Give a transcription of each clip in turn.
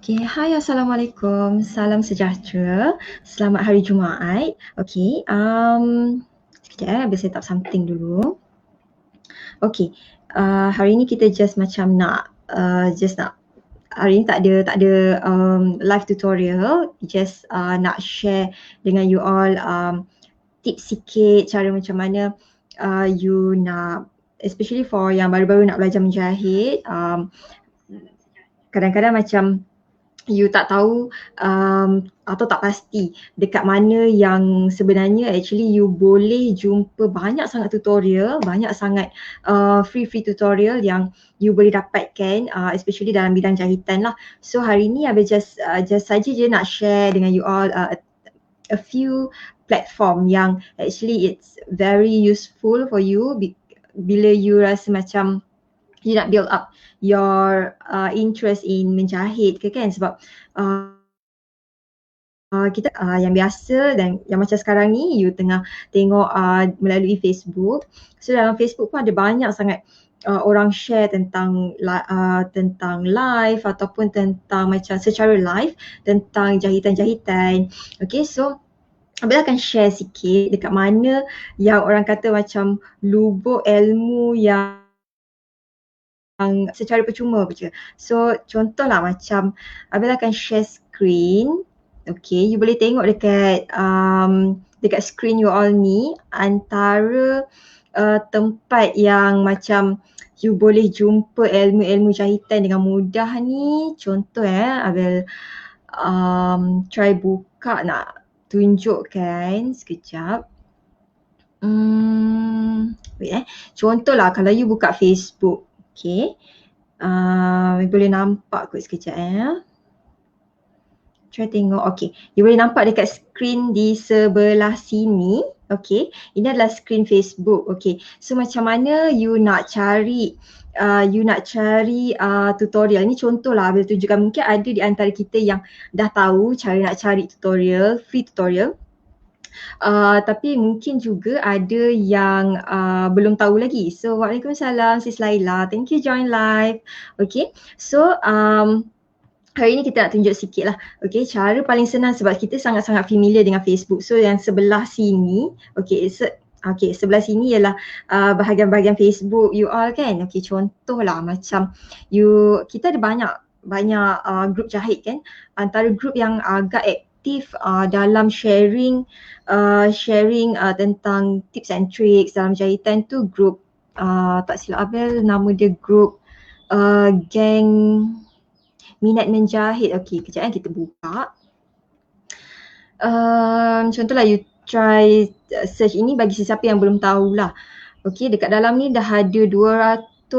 Okay, hai, Assalamualaikum. Salam sejahtera. Selamat hari Jumaat. Okay, sekejap habis set up something dulu. Okay, hari ni kita just macam nak, hari ni tak ada live tutorial. Just nak share dengan you all tips sikit cara macam mana you nak, especially for yang baru-baru nak belajar menjahit. Kadang-kadang macam you tak tahu atau tak pasti dekat mana yang sebenarnya actually you boleh jumpa banyak sangat tutorial, banyak sangat free tutorial yang you boleh dapatkan, especially dalam bidang jahitan lah. So hari ni Abel just saja je nak share dengan you all a few platform yang actually it's very useful for you bila you rasa macam you nak build up your interest in menjahit ke kan, sebab kita yang biasa dan yang macam sekarang ni you tengah tengok melalui Facebook. So dalam Facebook pun ada banyak sangat orang share tentang live ataupun tentang macam secara live tentang jahitan-jahitan. Okay, so Abel akan share sikit dekat mana yang orang kata macam lubuk ilmu yang secara percuma je. So contohlah macam Abel akan share screen. Okay, you boleh tengok dekat screen you all ni antara tempat yang macam you boleh jumpa ilmu-ilmu jahitan dengan mudah ni. Contoh Abel try buka nak tunjukkan sekejap. Wait contohlah kalau you buka Facebook. Okay, boleh nampak kot sekejap Try tengok. Okay, you boleh nampak dekat screen di sebelah sini. Okay, ini adalah screen Facebook. Okay, so macam mana you nak cari tutorial ni. Contohlah Abel tunjukkan, mungkin ada di antara kita yang dah tahu cara nak cari tutorial, free tutorial. Tapi mungkin juga ada yang belum tahu lagi. So Waalaikumsalam Sis Laila, thank you join live. Okay, so hari ni kita nak tunjuk sikit lah. Okay, cara paling senang sebab kita sangat-sangat familiar dengan Facebook. So yang sebelah sini, sebelah sini ialah bahagian-bahagian Facebook you all kan. Okay, contohlah macam kita ada banyak group jahit kan. Antara group yang agak aktif dalam sharing tentang tips and tricks dalam jahitan tu group, tak silap Abel nama dia group geng minat menjahit. Okay, kejap kita buka. Contohlah you try search ini bagi sesiapa yang belum tahulah. Okay, dekat dalam ni dah ada 201,000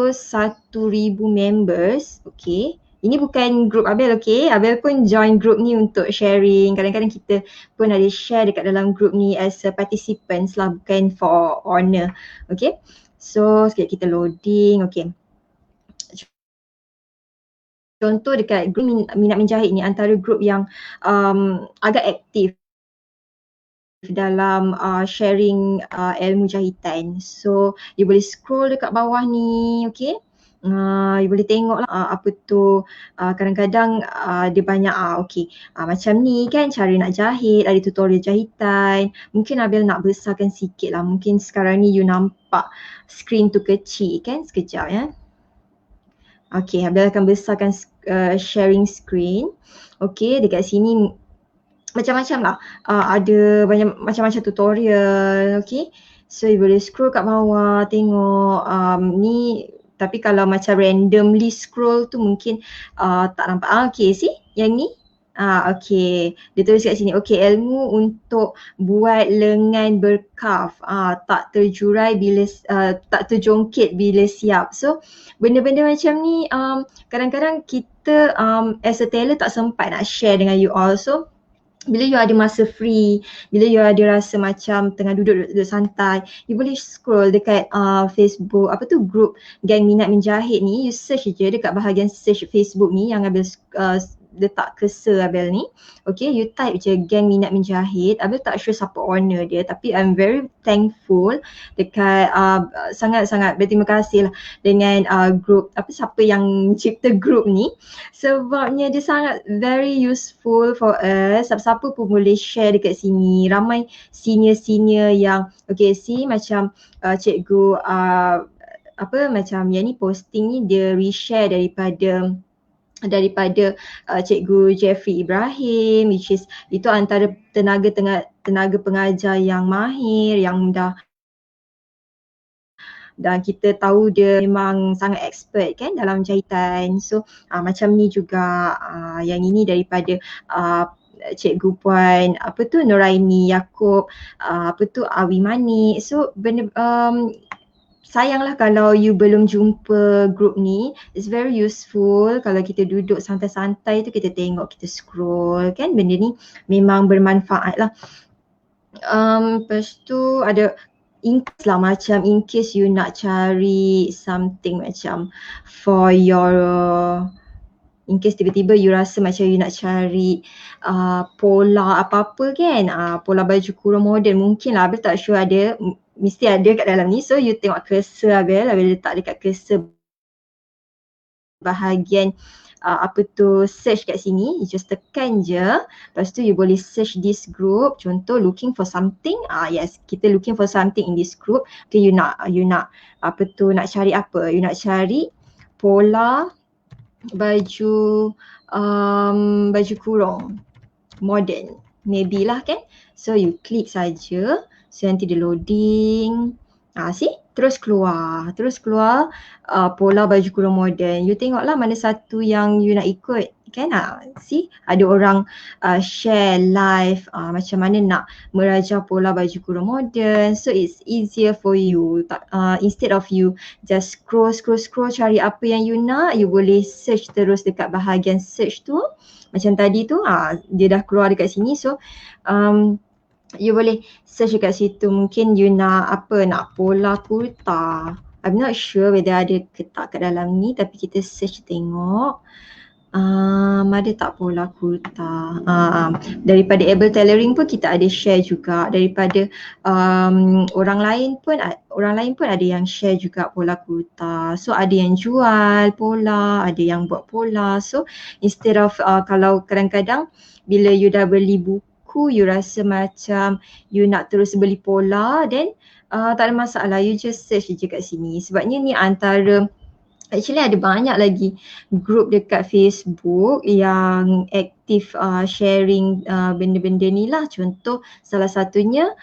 members. Okay, ini bukan group Abel. Okay, Abel pun join group ni untuk sharing. Kadang-kadang kita pun ada share dekat dalam group ni as a participants lah, bukan for honor. Okay, so sekejap kita loading. Okay, contoh dekat grup minat menjahit ni antara grup yang agak aktif dalam sharing ilmu jahitan. So you boleh scroll dekat bawah ni. Okay, you boleh tengok lah apa tu, kadang-kadang dia banyak macam ni kan cara nak jahit, ada tutorial jahitan. Mungkin Abel nak besarkan sikit lah, mungkin sekarang ni you nampak screen tu kecil kan. Sekejap Okay, Abel akan besarkan sharing screen. Okay, dekat sini macam-macam lah. Ada banyak macam-macam tutorial. Okay, so you boleh scroll kat bawah tengok ni. Tapi kalau macam randomly scroll tu mungkin tak nampak. Okay, see yang ni. Okay, dia tulis kat sini. Okay, ilmu untuk buat lengan berkaf, tak terjurai bila tak terjongkit bila siap. So benda-benda macam ni kadang-kadang kita as a tailor tak sempat nak share dengan you all. So bila you ada masa free, bila you ada rasa macam tengah duduk santai, you boleh scroll dekat Facebook, group geng minat menjahit ni. You search je dekat bahagian search Facebook ni yang Abel letak cursor Abel ni. Okay, you type je Geng Minat Menjahit. Abel tak sure siapa owner dia, tapi I'm very thankful dekat sangat-sangat berterima kasih lah dengan group, siapa yang cipta group ni, sebabnya dia sangat very useful for us. Siapa-siapa pun boleh share dekat sini. Ramai senior-senior yang okay, macam cikgu macam yang ni posting ni dia reshare daripada Cikgu Jeffrey Ibrahim, which is itu antara tenaga pengajar yang mahir, yang dan kita tahu dia memang sangat expert kan dalam jahitan. So macam ni juga yang ini daripada Cikgu Puan Nuraini Yaakob, Awi Mani. So benda sayanglah kalau you belum jumpa group ni. It's very useful kalau kita duduk santai-santai tu, kita tengok, kita scroll kan, benda ni memang bermanfaat lah. Lepas tu ada incase lah, macam in case you nak cari something macam for your in case tiba-tiba you rasa macam you nak cari pola apa-apa kan, pola baju kurung moden, mungkin lah, Abel tak sure ada, mesti ada kat dalam ni. So you tengok cursor Abel letak dekat cursor bahagian search kat sini, you just tekan je, lepas tu you boleh search this group. Contoh looking for something, yes, kita looking for something in this group. Okay, you nak nak cari apa? You nak cari pola baju kurung modern, maybe lah kan. So you klik saja, so nanti dia loading. Terus keluar pola baju kurung moden. You tengoklah mana satu yang you nak ikut kan. Ada orang share live macam mana nak merajah pola baju kurung moden. So it's easier for you. Instead of you just scroll cari apa yang you nak, you boleh search terus dekat bahagian search tu. Macam tadi tu dia dah keluar dekat sini. So you boleh search dekat situ. Mungkin you nak pola kurta. I'm not sure whether ada ke tak kat dalam ni, tapi kita search tengok. Ada tak pola kurta? Daripada Able Tailoring pun kita ada share juga. Daripada orang lain pun ada yang share juga pola kurta. So ada yang jual pola, ada yang buat pola. So instead of kalau kadang-kadang bila you dah beli buku, you rasa macam you nak terus beli pola, then tak ada masalah, you just search je kat sini. Sebabnya ni actually ada banyak lagi group dekat Facebook yang aktif sharing benda-benda ni lah. Contoh salah satunya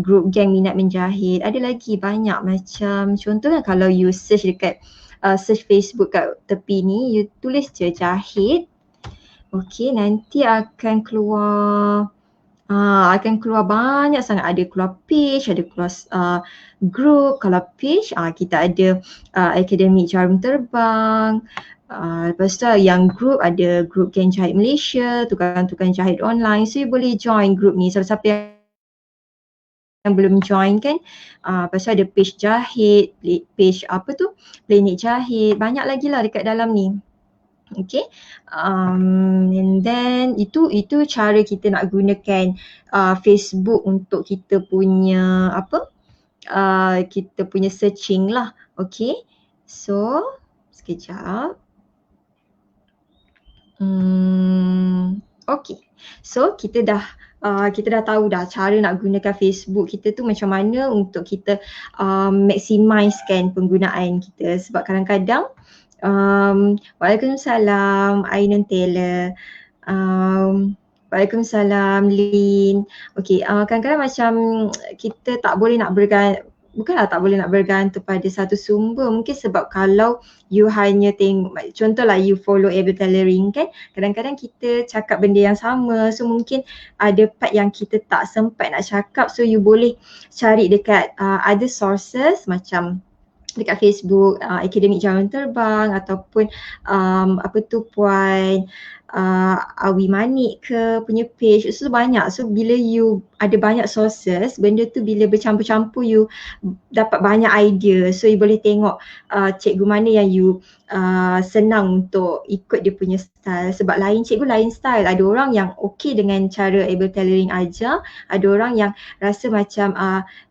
group Geng Minat Menjahit. Ada lagi banyak macam contohnya kalau you search dekat search Facebook kat tepi ni, you tulis je jahit. Okay, nanti akan keluar banyak sangat. Ada keluar page, ada keluar group. Kalau page kita ada Akademik Jarum Terbang. Lepas tu yang group ada group Geng Jahit Malaysia, tukang-tukang jahit online. So you boleh join group ni. Siapa-siapa yang belum join kan, lepas tu ada page jahit, page Planet Jahit. Banyak lagi lah dekat dalam ni. Okay, and then itu cara kita nak gunakan Facebook untuk kita punya kita punya searching lah. Okay, so sekejap. Okay, so kita dah tahu dah cara nak gunakan Facebook kita tu macam mana untuk kita maximizekan penggunaan kita. Sebab kadang-kadang Waalaikumsalam Ainun Taylor. Waalaikumsalam Lin. Okay, kadang-kadang macam kita tak boleh nak bergantung pada satu sumber. Mungkin sebab kalau you hanya tengok, contohlah you follow Able Tailoring kan, kadang-kadang kita cakap benda yang sama. So mungkin ada part yang kita tak sempat nak cakap. So you boleh cari dekat other sources macam dekat Facebook Akademik Jarum Terbang ataupun Puan Awi Manik ke punya page. So banyak. So bila you ada banyak sources, benda tu bila bercampur-campur you dapat banyak idea. So you boleh tengok cikgu mana yang you senang untuk ikut dia punya style. Sebab lain cikgu lain style. Ada orang yang okay dengan cara able tailoring ajar, ada orang yang rasa macam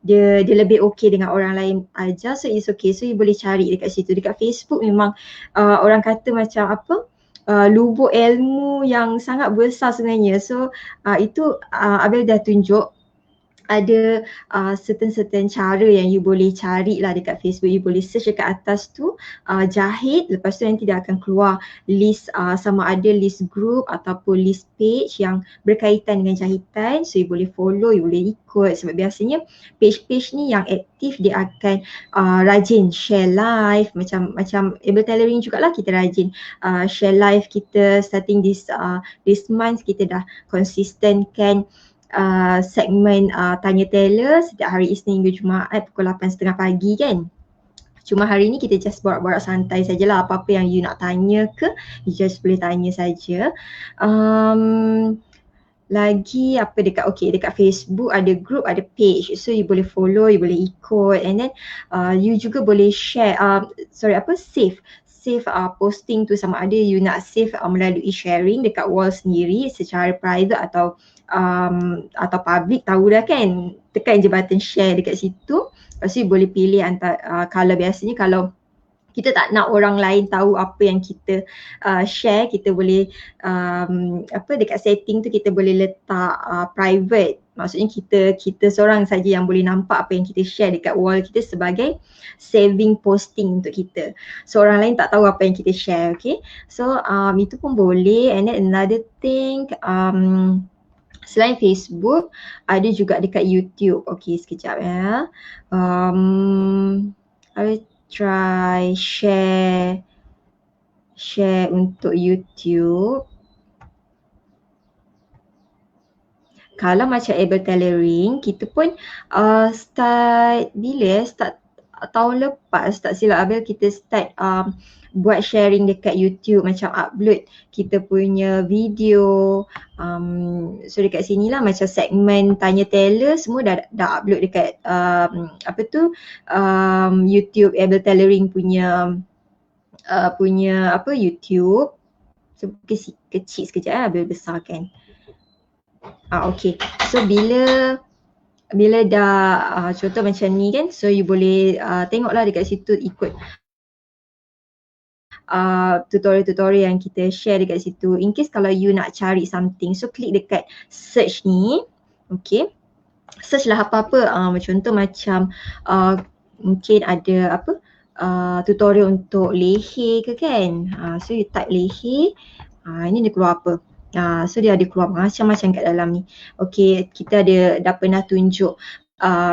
dia lebih okay dengan orang lain ajar. So it's okay. So you boleh cari dekat situ. Dekat Facebook memang orang kata macam apa, lubuk ilmu yang sangat besar sebenarnya. So itu Abil dah tunjuk ada certain cara yang you boleh cari lah dekat Facebook. You boleh search dekat atas tu jahit, lepas tu nanti dia akan keluar list sama ada list group ataupun list page yang berkaitan dengan jahitan. So you boleh follow, you boleh ikut, sebab biasanya page-page ni yang aktif dia akan rajin share live, macam able tailoring jugalah, kita rajin share live kita starting this month. Kita dah konsisten segmen Tanya Taylor setiap hari Isnin hingga Jumaat pukul 8.30 pagi kan. Cuma hari ni kita just borak-borak santai sajalah, apa-apa yang you nak tanya ke, you just boleh tanya saja. Lagi apa dekat Facebook ada group, ada page, so you boleh follow, you boleh ikut, and then you juga boleh share save posting tu, sama ada you nak save melalui sharing dekat wall sendiri secara private atau public. Tahu dah kan, tekan je button share dekat situ. Lepas tu you boleh pilih antara kalau biasanya kalau kita tak nak orang lain tahu apa yang kita share, kita boleh dekat setting tu kita boleh letak private. Maksudnya kita seorang saja yang boleh nampak apa yang kita share dekat wall kita sebagai saving posting untuk kita. So orang lain tak tahu apa yang kita share, okay. So itu pun boleh. And then another thing, selain Facebook ada juga dekat YouTube. Okay, sekejap ya. I will try share untuk YouTube. Kalau macam able tailoring, kita pun start bila? Start tahun lepas, tak silap Abil, kita start buat sharing dekat YouTube, macam upload kita punya video. So dekat sini lah macam segmen Tanya Taylor semua dah upload dekat YouTube able tailoring punya YouTube. So kecil sekejap Abil besarkan. Okay. So bila dah contoh macam ni kan, so you boleh tengoklah dekat situ, ikut tutorial-tutorial yang kita share dekat situ. In case kalau you nak cari something, so klik dekat search ni. Okay, search lah apa-apa, contoh macam mungkin ada tutorial untuk leher ke kan. So you type leher, ini dia keluar apa. So dia ada keluar macam-macam kat dalam ni. Okay, kita dah pernah tunjuk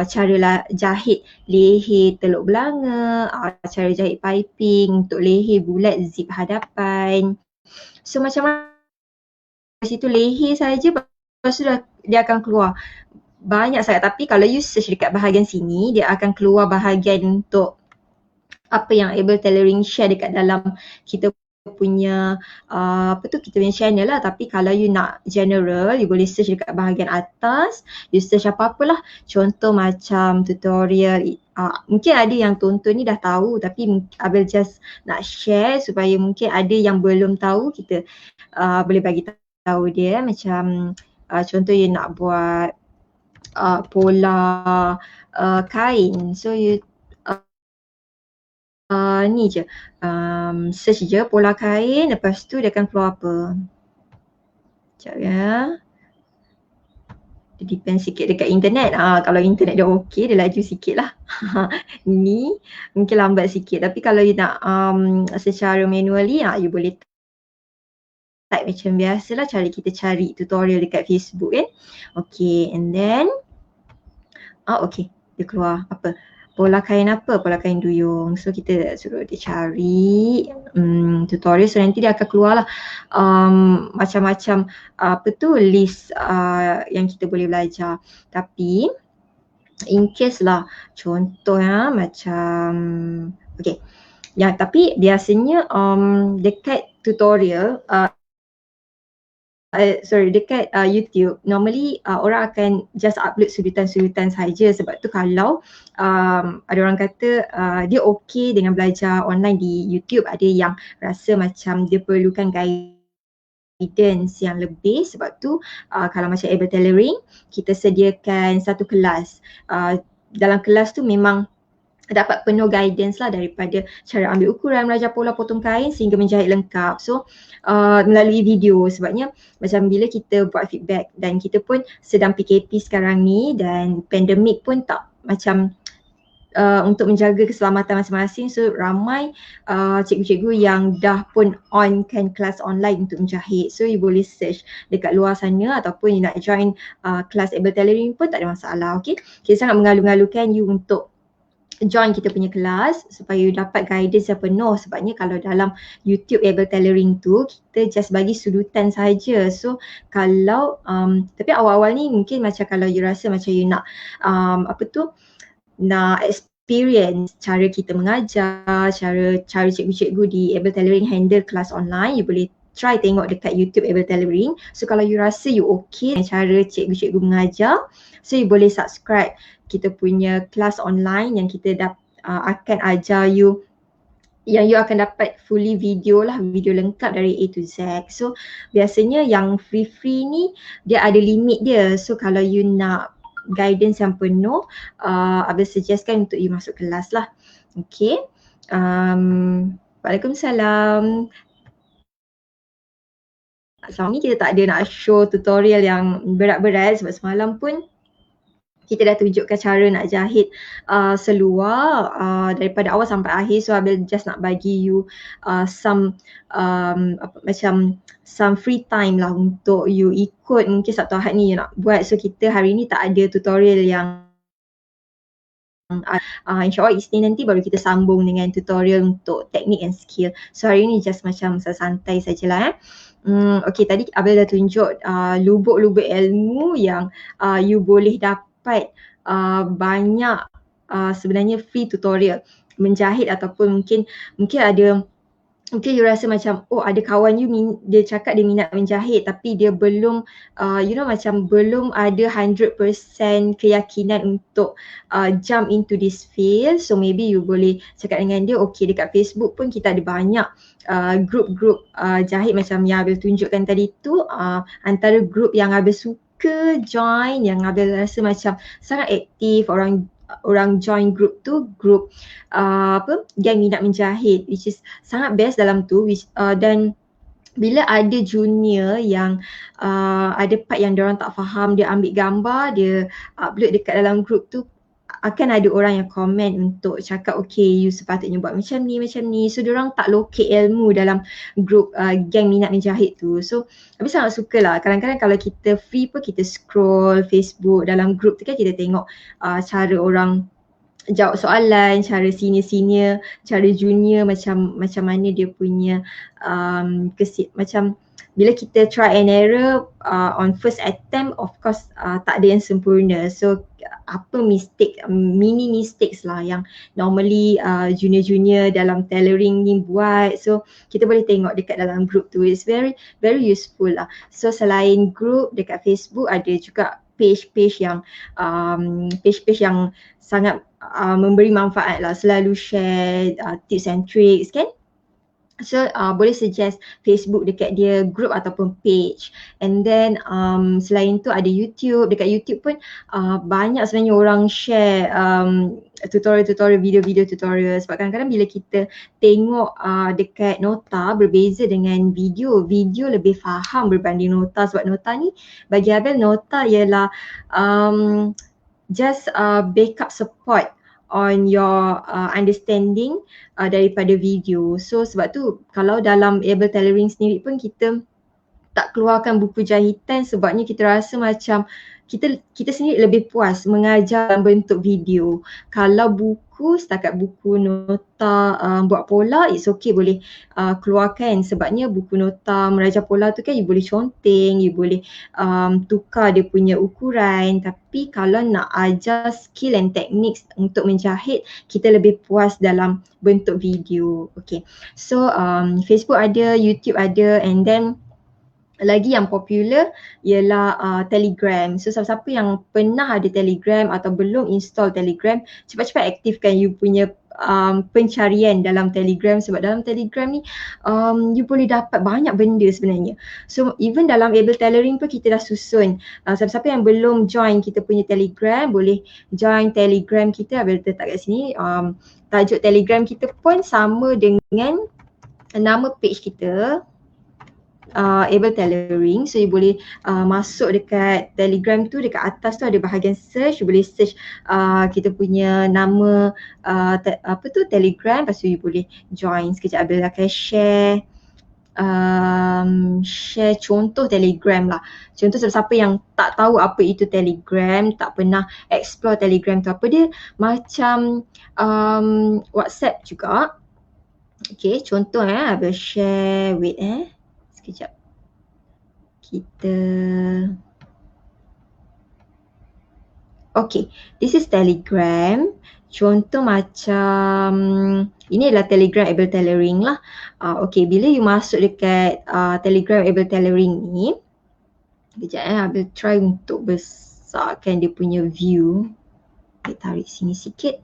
cara jahit leher teluk belanga, cara jahit piping untuk leher bulat zip hadapan. So macam-macam situ leher saja, lepas tu dia akan keluar banyak sangat. Tapi kalau you search dekat bahagian sini, dia akan keluar bahagian untuk apa yang able tailoring share dekat dalam kita punya kita punya channel lah. Tapi kalau you nak general, you boleh search dekat bahagian atas, you search apa-apalah. Contoh macam tutorial, mungkin ada yang tonton ni dah tahu, tapi Abil just nak share supaya mungkin ada yang belum tahu, kita boleh bagi tahu dia. Macam contoh you nak buat pola kain, so you ni je, search je pola kain, lepas tu dia akan keluar apa. Sekejap ya. Dia depend sikit dekat internet. Kalau internet dia okey, dia laju sikit lah. Ni mungkin lambat sikit, tapi kalau you nak secara manually, you boleh type macam biasalah cara kita cari tutorial dekat Facebook kan. Okay, and then okay, dia keluar apa, pola kain apa, pola kain duyung. So kita suruh dia cari tutorial, so nanti dia akan keluar lah macam-macam list yang kita boleh belajar. Tapi in case lah contoh macam okay ya, tapi biasanya dekat tutorial dekat YouTube normally orang akan just upload sudutan-sudutan saja. Sebab tu kalau ada orang kata dia okey dengan belajar online di YouTube, ada yang rasa macam dia perlukan guidance yang lebih. Sebab tu kalau macam able tailoring, kita sediakan satu kelas. Dalam kelas tu memang dapat penuh guidance lah, daripada cara ambil ukuran, meraja pola, potong kain sehingga menjahit lengkap. So melalui video, sebabnya macam bila kita buat feedback, dan kita pun sedang PKP sekarang ni dan pandemik pun tak macam untuk menjaga keselamatan masing-masing. So ramai cikgu-cikgu yang dah pun on kan kelas online untuk menjahit. So you boleh search dekat luar sana, ataupun you nak join kelas able tailoring pun tak ada masalah. Okay, kita sangat mengalu-alukan you untuk join kita punya kelas supaya you dapat guidance yang penuh. Sebabnya kalau dalam YouTube able tailoring tu kita just bagi sudutan saja. So kalau tapi awal-awal ni mungkin macam kalau you rasa macam you nak nak experience cara kita mengajar, cara cikgu-cikgu di able tailoring handle kelas online, you boleh try tengok dekat YouTube able tailoring. So kalau you rasa you okay dengan cara cikgu-cikgu mengajar, so you boleh subscribe kita punya kelas online yang kita akan ajar you, yang you akan dapat fully video lah, video lengkap dari A to Z. So biasanya yang free ni dia ada limit dia. So kalau you nak guidance yang penuh, Abel suggestkan untuk you masuk kelas lah. Okay. Waalaikumsalam. Selama ni kita tak ada nak show tutorial yang berat-berat, sebab semalam pun kita dah tunjukkan cara nak jahit seluar daripada awal sampai akhir. So Abel just nak bagi you some free time lah untuk you ikut. Mungkin Sabtu Ahad ni you nak buat. So kita hari ni tak ada tutorial yang InsyaAllah Isnin nanti baru kita sambung dengan tutorial untuk teknik and skill. So hari ni just macam santai sajalah. Okay, tadi Abel dah tunjuk lubuk-lubuk ilmu yang you boleh dapat banyak sebenarnya free tutorial menjahit. Ataupun mungkin you rasa macam ada kawan you dia cakap dia minat menjahit tapi dia belum belum ada 100% keyakinan untuk jump into this field. So maybe you boleh cakap dengan dia, okay, dekat Facebook pun kita ada banyak group-group jahit macam yang Abel tunjukkan tadi tu. Antara group yang Abel suka join, yang Abel rasa macam sangat aktif, orang join group tu, group gang minat menjahit, which is sangat best dalam tu. Dan bila ada junior yang ada part yang diorang tak faham, dia ambil gambar, dia upload dekat dalam group tu, akan ada orang yang komen untuk cakap, okay, you sepatutnya buat macam ni. So diorang tak locate ilmu dalam group gang minat menjahit tu. So Habis sangat suka lah. Kadang-kadang kalau kita free pun kita scroll Facebook dalam group tu kan, kita tengok cara orang jawab soalan, cara senior-senior, cara junior, macam mana dia punya macam bila kita try and error on first attempt, of course tak ada yang sempurna. So apa mini mistakes lah yang normally junior-junior dalam tailoring ni buat. So kita boleh tengok dekat dalam group tu. It's very very useful lah. So selain group dekat Facebook, ada juga page-page yang sangat memberi manfaat lah, selalu share tips and tricks kan. So boleh suggest Facebook dekat dia group ataupun page. And then selain tu ada YouTube. Dekat YouTube pun banyak sebenarnya orang share tutorial-tutorial, video-video tutorial. Sebab kadang-kadang bila kita tengok dekat nota berbeza dengan video. Video lebih faham berbanding nota. Sebab nota ni, bagi Abel, nota ialah just backup support on your understanding daripada video. So sebab tu kalau dalam able tailoring sendiri pun kita tak keluarkan buku jahitan, sebabnya kita rasa macam kita sendiri lebih puas mengajar dalam bentuk video. Kalau buku, setakat buku nota buat pola, it's okay, boleh keluarkan. Sebabnya buku nota meraja pola tu kan you boleh conteng, you boleh tukar dia punya ukuran. Tapi kalau nak ajar skill and techniques untuk menjahit, kita lebih puas dalam bentuk video. Okay, so Facebook ada, YouTube ada, and then lagi yang popular ialah Telegram. So siapa-siapa yang pernah ada Telegram atau belum install Telegram, cepat-cepat aktifkan you punya pencarian dalam Telegram, sebab dalam Telegram ni you boleh dapat banyak benda sebenarnya. So even dalam Able Tailoring pun kita dah susun. Siapa-siapa yang belum join kita punya Telegram, boleh join Telegram kita. Abel letak kat sini. Tajuk Telegram kita pun sama dengan nama page kita, Able Tailoring. So you boleh masuk dekat Telegram tu, dekat atas tu ada bahagian search, you boleh search kita punya nama Telegram, lepas tu you boleh join. Sekejap Abel akan share share contoh Telegram lah. Contoh siapa yang tak tahu apa itu Telegram, tak pernah explore Telegram tu apa, dia macam WhatsApp juga. Okay, contoh Abel share, wait sekejap. Okay, this is Telegram. Contoh macam ini adalah Telegram Able Tailoring lah. Okay, bila you masuk dekat Telegram Able Tailoring ni, sekejap Abel try untuk besarkan dia punya view. Okay, tarik sini sikit.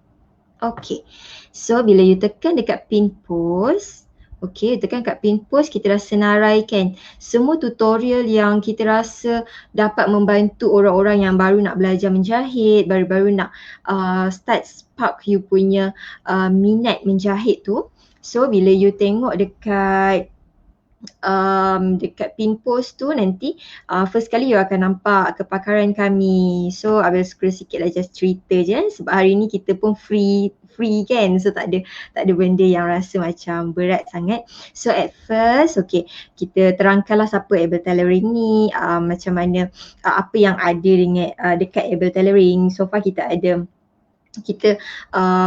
Okay, so bila you tekan dekat pin post, okay, tekan kat pin post, kita dah senaraikan semua tutorial yang kita rasa dapat membantu orang-orang yang baru nak belajar menjahit, baru-baru nak start spark you punya minat menjahit tu. So bila you tengok dekat pin post tu nanti first kali you akan nampak kepakaran kami. So Abel scroll sikit lah, just cerita je sebab hari ni kita pun free kan, so tak ada benda yang rasa macam berat sangat. So at first, okay, kita terangkanlah siapa Able Tailoring ni, macam mana apa yang ada dengan dekat Able Tailoring. So far kita ada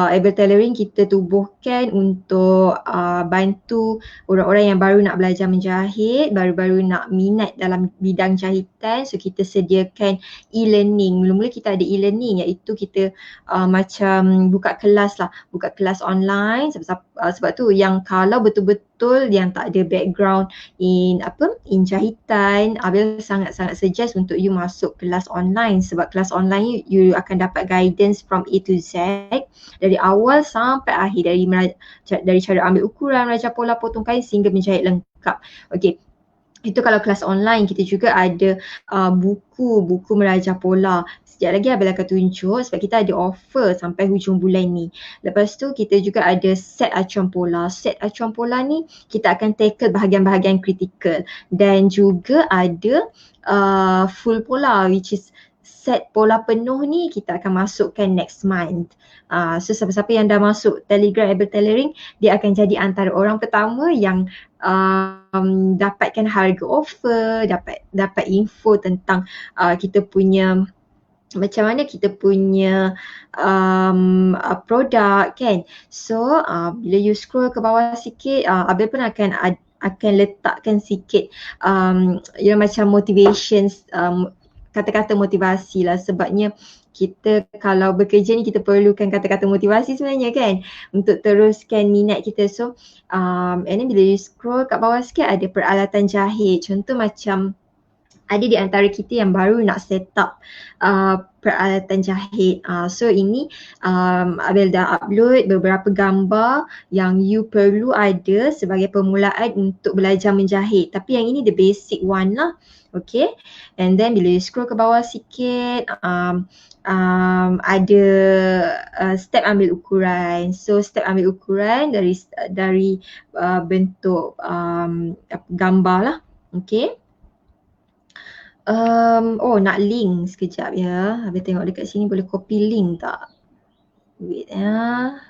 Able Tailoring kita tubuhkan untuk bantu orang-orang yang baru nak belajar menjahit, baru-baru nak minat dalam bidang jahitan. So kita sediakan e-learning. Mula-mula kita ada e-learning, iaitu kita macam buka kelas online. Sebab tu yang kalau betul-betul yang tak ada background in jahitan, Abel sangat-sangat suggest untuk you masuk kelas online, sebab kelas online you akan dapat guidance from A to Z dari awal sampai akhir, dari cara ambil ukuran, meraja pola, potong kain sehingga menjahit lengkap. Okey, itu kalau kelas online. Kita juga ada buku meraja pola. Sekejap lagi Abel akan tunjuk sebab kita ada offer sampai hujung bulan ni. Lepas tu kita juga ada set acuan pola. Set acuan pola ni kita akan tackle bahagian-bahagian kritikal, dan juga ada full pola, which is set pola penuh ni kita akan masukkan next month. So siapa-siapa yang dah masuk Telegram Able Tailoring, dia akan jadi antara orang pertama yang dapatkan harga offer, dapat info tentang kita punya macam mana kita punya produk kan. So bila you scroll ke bawah sikit, Abel pun akan letakkan sikit macam motivations, kata-kata motivasi lah, sebabnya kita kalau bekerja ni kita perlukan kata-kata motivasi sebenarnya kan, untuk teruskan minat kita. So and then bila you scroll kat bawah sikit ada peralatan jahit. Contoh macam ada di antara kita yang baru nak set up peralatan jahit. So ini Abel dah upload beberapa gambar yang you perlu ada sebagai permulaan untuk belajar menjahit. Tapi yang ini the basic one lah. Okay, and then bila you scroll ke bawah sikit ada step ambil ukuran. So step ambil ukuran dari bentuk gambar lah. Okay. Nak link sekejap ya. Abel tengok dekat sini boleh copy link tak? Wait ya.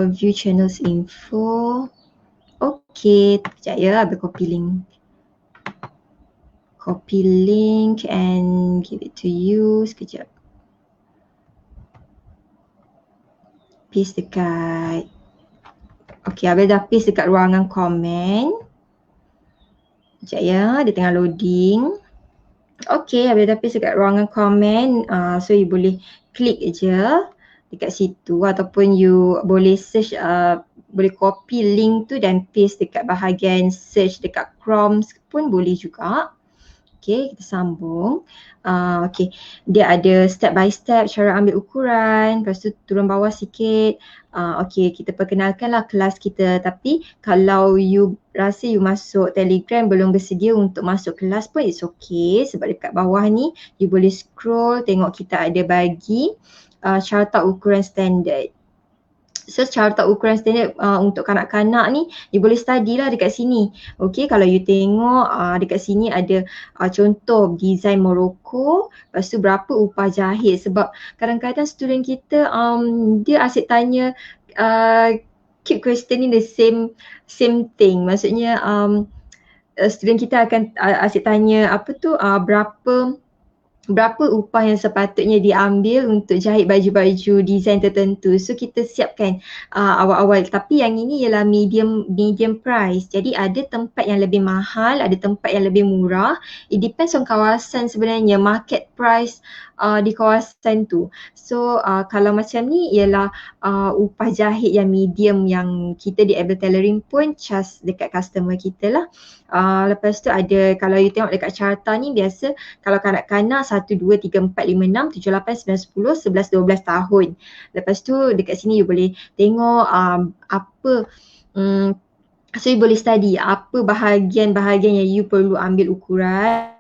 View channels info. Okay, sekejap ya, Abel copy link. Copy link and give it to you. Sekejap. Paste dekat. Okay, Abel dah paste dekat ruangan komen. Sekejap ya, dia tengah loading. Okay, Abel dah paste dekat ruangan komen. So you boleh klik je dekat situ, ataupun you boleh search boleh copy link tu dan paste dekat bahagian search dekat Chrome pun boleh juga. Okay, kita sambung. Okay, dia ada step by step cara ambil ukuran. Lepas tu turun bawah sikit. Okay, kita perkenalkanlah kelas kita. Tapi kalau you rasa you masuk Telegram belum bersedia untuk masuk kelas pun it's okay. Sebab dekat bawah ni you boleh scroll, tengok kita ada bagi carta ukuran standard. So carta ukuran standard untuk kanak-kanak ni you boleh study lah dekat sini. Okay, kalau you tengok dekat sini ada contoh design Morocco, lepas tu berapa upah jahit. Sebab kadang-kadang student kita dia asyik tanya keep questioning the same thing. Maksudnya student kita akan asyik tanya berapa upah yang sepatutnya diambil untuk jahit baju-baju design tertentu. So kita siapkan awal-awal. Tapi yang ini ialah medium price. Jadi ada tempat yang lebih mahal, ada tempat yang lebih murah. It depends on kawasan sebenarnya, market price di kawasan tu. So kalau macam ni ialah upah jahit yang medium yang kita di Able Tailoring pun charge dekat customer kita lah. Lepas tu ada, kalau you tengok dekat carta ni biasa kalau kanak-kanak 1, 2, 3, 4, 5, 6, 7, 8, 9, 10, 11, 12 tahun. Lepas tu dekat sini you boleh tengok so you boleh study apa bahagian-bahagian yang you perlu ambil ukuran.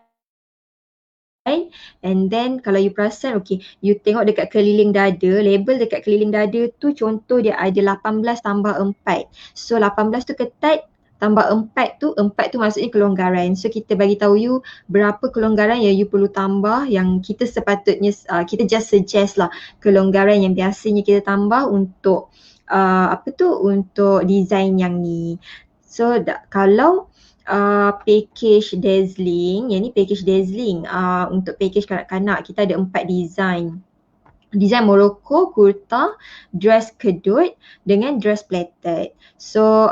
And then kalau you perasan, okay, you tengok dekat keliling dada, label dekat keliling dada tu contoh dia ada 18 tambah 4. So 18 tu ketat, tambah 4 tu maksudnya kelonggaran. So kita bagi tahu you berapa kelonggaran yang you perlu tambah, yang kita sepatutnya kita just suggest lah kelonggaran yang biasanya kita tambah untuk untuk design yang ni. So kalau package dazzling, yang ni package dazzling untuk package kanak-kanak kita ada 4 design. Design Morocco, kurta, dress kedut dengan dress plaited. So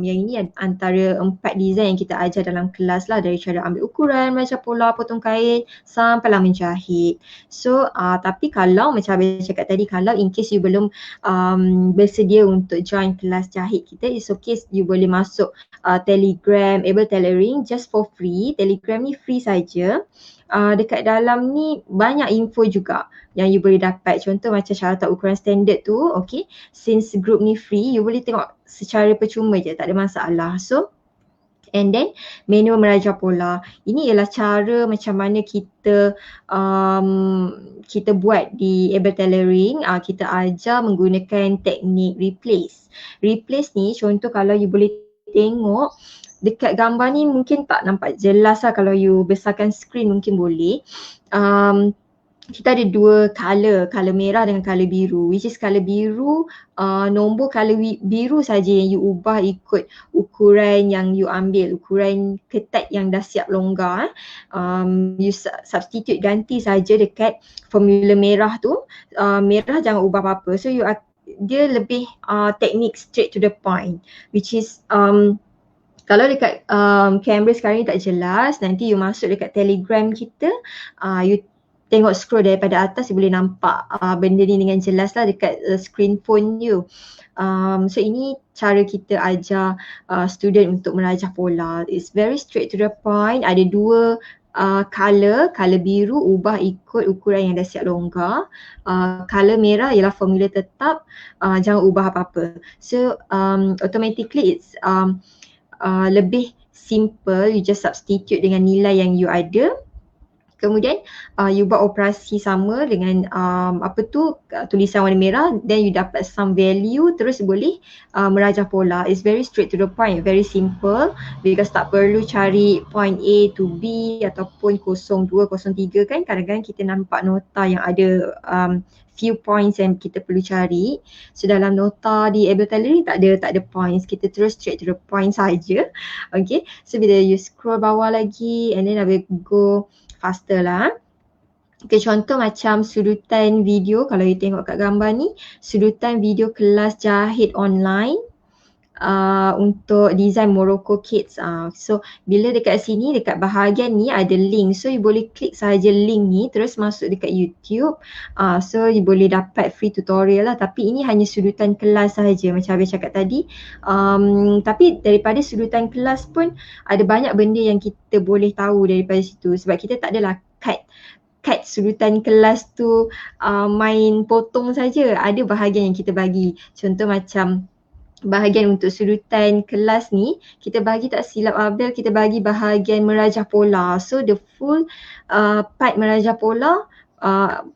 yang ini antara 4 design yang kita ajar dalam kelas lah, dari cara ambil ukuran, merancang pola, potong kain sampailah menjahit. So tapi kalau macam Abang cakap tadi, kalau in case you belum bersedia untuk join kelas jahit kita, it's okay, you boleh masuk Telegram Able Tailoring just for free. Telegram ni free saja. Dekat dalam ni banyak info juga yang you boleh dapat. Contoh macam carta ukuran standard tu, okay, since group ni free, you boleh tengok secara percuma je, tak ada masalah. So and then manual meraja pola. Ini ialah cara macam mana kita kita buat di Able Tailoring. Kita ajar menggunakan teknik replace. Replace ni contoh kalau you boleh tengok dekat gambar ni mungkin tak nampak jelas lah, kalau you besarkan screen mungkin boleh. Kita ada 2 color merah dengan color biru, which is color biru, nombor color biru saja yang you ubah ikut ukuran yang you ambil, ukuran ketat yang dah siap longgar. You substitute, ganti saja dekat formula merah tu, merah jangan ubah apa-apa. So dia lebih teknik straight to the point, which is kalau dekat kamera sekarang ni tak jelas, nanti you masuk dekat Telegram kita, you tengok scroll daripada atas, you boleh nampak benda ni dengan jelas lah dekat screen phone you. So ini cara kita ajar student untuk merajah pola. It's very straight to the point. Ada 2 color biru ubah ikut ukuran yang dah siap longgar. Color merah ialah formula tetap, jangan ubah apa-apa. So automatically it's lebih simple, you just substitute dengan nilai yang you ada. Kemudian you buat operasi sama dengan tulisan warna merah, then you dapat some value, terus boleh merajah pola. It's very straight to the point, very simple, because tak perlu cari point A to B ataupun 02, 03 kan. Kadang-kadang kita nampak nota yang ada few points yang kita perlu cari. So dalam nota di Able Tailoring tak ada points, kita terus straight to the point saja. Okay, so bila you scroll bawah lagi and then I will go faster lah. Okay, contoh macam sudutan video, kalau you tengok kat gambar ni, sudutan video kelas jahit online. untuk design Morocco Kids. So bila dekat sini, dekat bahagian ni ada link, so you boleh klik sahaja link ni terus masuk dekat YouTube. So you boleh dapat free tutorial lah, tapi ini hanya sudutan kelas sahaja macam Abel cakap tadi. Tapi daripada sudutan kelas pun ada banyak benda yang kita boleh tahu daripada situ, sebab kita tak adalah cut sudutan kelas tu main potong saja. Ada bahagian yang kita bagi. Contoh macam bahagian untuk sudutan kelas ni, kita bagi, tak silap Abel, kita bagi bahagian merajah pola. So the full part merajah pola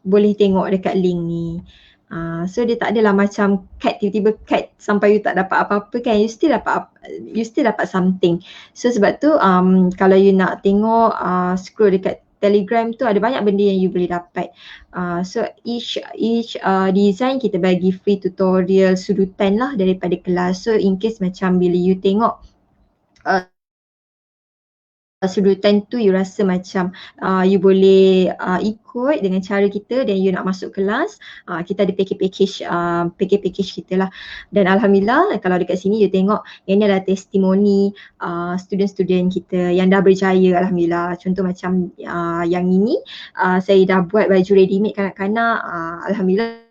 boleh tengok dekat link ni. So dia tak adalah macam cut, tiba-tiba cut sampai you tak dapat apa-apa kan, you still dapat something. So sebab tu kalau you nak tengok scroll dekat Telegram tu ada banyak benda yang you boleh dapat. So each design kita bagi free tutorial sudutan lah daripada kelas. So in case macam bila you tengok sudutan tu you rasa macam you boleh ikut dengan cara kita dan you nak masuk kelas, kita ada package kita lah. Dan Alhamdulillah kalau dekat sini you tengok yang ni adalah testimoni student-student kita yang dah berjaya, Alhamdulillah. Contoh macam yang ini saya dah buat baju ready made kanak-kanak, Alhamdulillah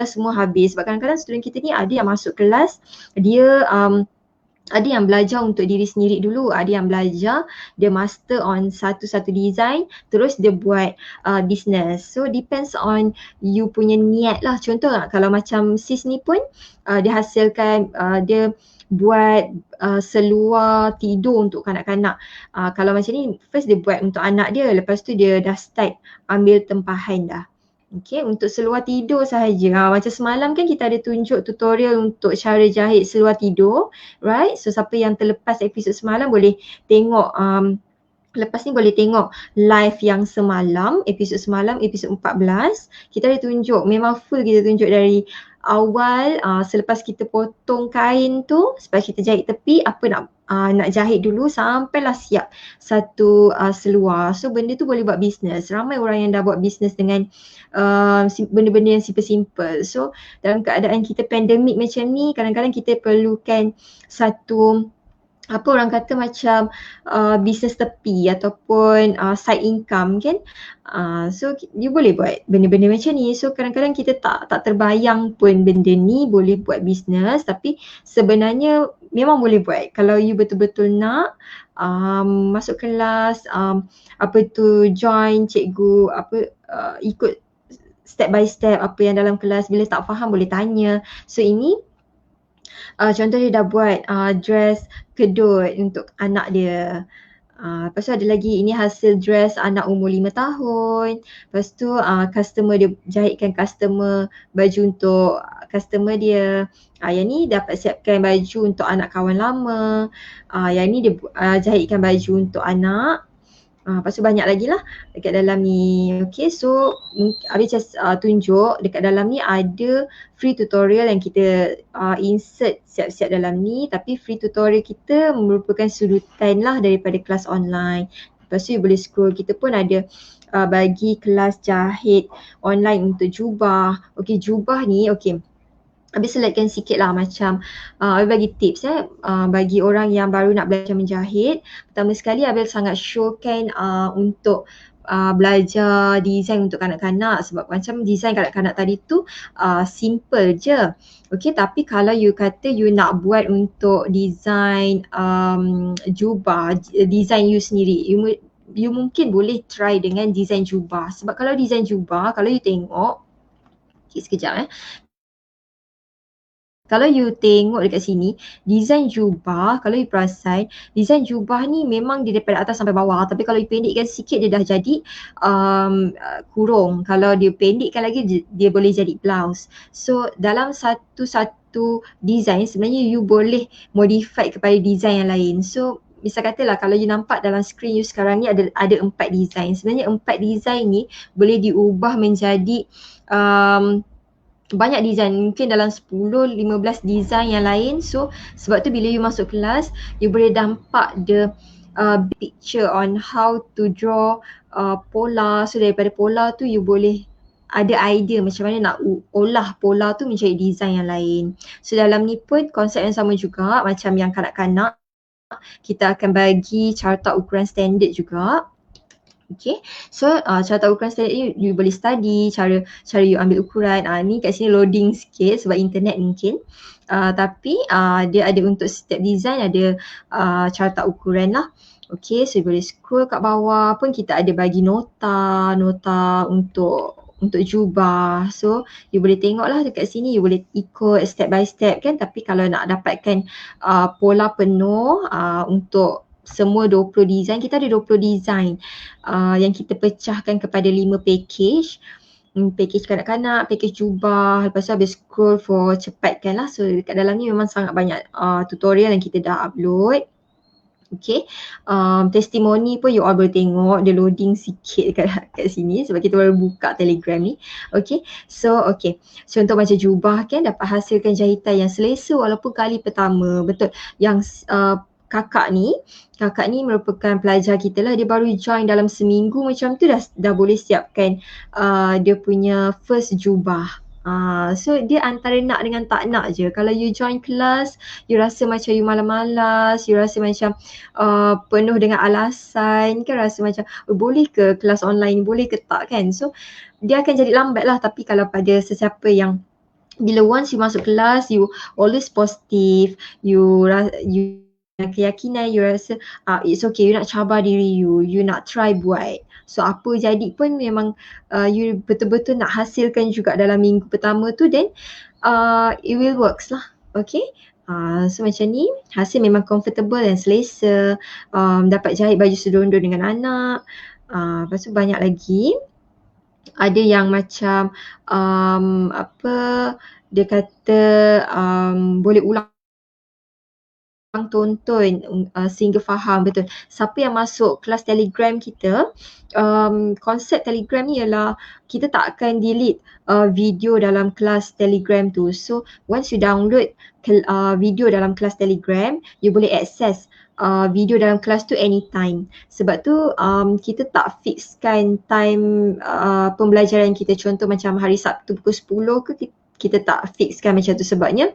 semua habis. Sebab kadang-kadang student kita ni ada yang masuk kelas, dia ada yang belajar untuk diri sendiri dulu, ada yang belajar, dia master on satu-satu design, terus dia buat business. So depends on you punya niat lah. Contoh kalau macam sis ni pun dia hasilkan, dia buat seluar tidur untuk kanak-kanak. Kalau macam ni, first dia buat untuk anak dia, lepas tu dia dah start ambil tempahan dah. Okay, untuk seluar tidur sahaja. Macam semalam kan kita ada tunjuk tutorial untuk cara jahit seluar tidur, right? So siapa yang terlepas episod semalam boleh tengok, lepas ni boleh tengok live yang semalam, episod semalam, episod 14. Kita ada tunjuk, memang full kita tunjuk dari awal, selepas kita potong kain tu, selepas kita jahit tepi, apa nak jahit dulu sampailah siap satu seluar. So benda tu boleh buat bisnes. Ramai orang yang dah buat bisnes dengan benda-benda yang simple-simple. So dalam keadaan kita pandemik macam ni, kadang-kadang kita perlukan satu, apa orang kata, macam bisnes tepi ataupun side income kan. So you boleh buat benda-benda macam ni. So kadang-kadang kita tak terbayang pun benda ni boleh buat bisnes, tapi sebenarnya memang boleh buat kalau you betul-betul nak masuk kelas, join cikgu, ikut step by step apa yang dalam kelas. Bila tak faham boleh tanya. So ini contoh dia dah buat dress kedut untuk anak dia. Lepas tu ada lagi, ini hasil dress anak umur 5 tahun. Lepas tu customer dia jahitkan customer baju untuk customer dia. Yang ni dapat siapkan baju untuk anak kawan lama. Yang ni dia jahitkan baju untuk anak. Lepas tu banyak lagi lah dekat dalam ni. Okay, so Abis just tunjuk dekat dalam ni ada free tutorial yang kita insert siap-siap dalam ni. Tapi free tutorial kita merupakan sudutan lah daripada kelas online. Lepas tu you boleh scroll, kita pun ada bagi kelas jahit online untuk jubah. Okay, jubah ni okay, Abis selectkan sikit lah macam Abel bagi tips bagi orang yang baru nak belajar menjahit. Pertama sekali Abel sangat showkan untuk belajar design untuk kanak-kanak, sebab macam design kanak-kanak tadi tu simple je. Okay, tapi kalau you kata you nak buat untuk design jubah, design you sendiri, you mungkin boleh try dengan design jubah. Sebab kalau design jubah, kalau you tengok, okay, sekejap kalau you tengok dekat sini, design jubah, kalau you perasan, design jubah ni memang dia daripada atas sampai bawah. Tapi kalau you pendekkan sikit, dia dah jadi kurung. Kalau dia pendekkan lagi, dia boleh jadi blouse. So dalam satu design, sebenarnya you boleh modify kepada design yang lain. So misal katalah kalau you nampak dalam screen you sekarang ni ada 4 design. Sebenarnya 4 design ni boleh diubah menjadi banyak design, mungkin dalam 10-15 design yang lain. So sebab tu bila you masuk kelas, you boleh nampak the picture on how to draw pola. So daripada pola tu you boleh ada idea macam mana nak olah pola tu menjadi design yang lain. So dalam ni pun konsep yang sama juga macam yang kanak-kanak, kita akan bagi carta ukuran standard juga. Okay, so carta ukuran standard ni you boleh study cara you ambil ukuran. Ni kat sini loading sikit sebab internet mungkin. Tapi dia ada untuk setiap design ada carta ukuran lah. Okay, so you boleh scroll kat bawah pun kita ada bagi nota untuk jubah. So you boleh tengok lah dekat sini, you boleh ikut step by step kan. Tapi kalau nak dapatkan pola penuh untuk semua 20 design, kita ada 20 design yang kita pecahkan kepada 5 package. Package kanak-kanak, package jubah, lepas tu habis scroll for cepatkan lah. So dekat dalam ni memang sangat banyak tutorial yang kita dah upload. Okay, testimoni pun you all boleh tengok, dia loading sikit kat sini sebab kita baru buka Telegram ni. Okay, so contoh macam jubah kan, dapat hasilkan jahitan yang selesa walaupun kali pertama. Betul, yang kakak ni merupakan pelajar kita lah, dia baru join dalam seminggu macam tu dah boleh siapkan dia punya first jubah. So dia antara nak dengan tak nak je. Kalau you join kelas, you rasa macam you malas-malas, you rasa macam penuh dengan alasan kan, rasa macam boleh ke kelas online, boleh ke tak kan. So dia akan jadi lambat lah. Tapi kalau pada sesiapa yang bila once you masuk kelas, you always positive, you keyakinan, you rasa it's okay, you nak cabar diri you nak try buat. So apa jadi pun memang you betul-betul nak hasilkan juga dalam minggu pertama tu, then it will works lah. Okay, so macam ni hasil memang comfortable dan selesa, dapat jahit baju sedondon dengan anak. Lepas tu banyak lagi, ada yang macam dia kata boleh ulang tonton sehingga faham. Betul, siapa yang masuk kelas Telegram kita, konsep Telegram ni ialah kita tak akan delete video dalam kelas Telegram tu. So once you download video dalam kelas Telegram, you boleh access video dalam kelas tu anytime. Sebab tu kita tak fixkan time pembelajaran kita. Contoh macam hari Sabtu pukul 10 ke, kita tak fixkan macam tu sebabnya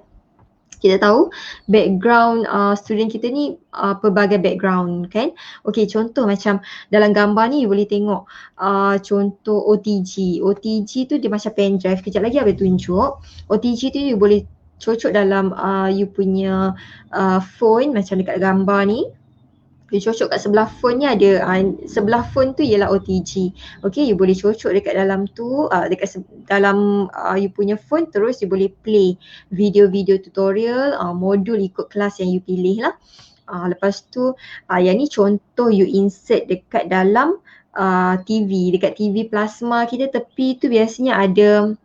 kita tahu background student kita ni pelbagai background kan. Okay, contoh macam dalam gambar ni you boleh tengok contoh OTG. OTG tu dia macam pen drive. Kejap lagi abang tunjuk. OTG tu you boleh cocok dalam you punya phone macam dekat gambar ni. You cocok kat sebelah phone ni ada, sebelah phone tu ialah OTG. Okay, you boleh cocok dekat dalam tu, dekat dalam you punya phone, terus you boleh play video-video tutorial, modul ikut kelas yang you pilih lah. Lepas tu yang ni contoh you insert dekat dalam TV. Dekat TV plasma kita tepi tu biasanya ada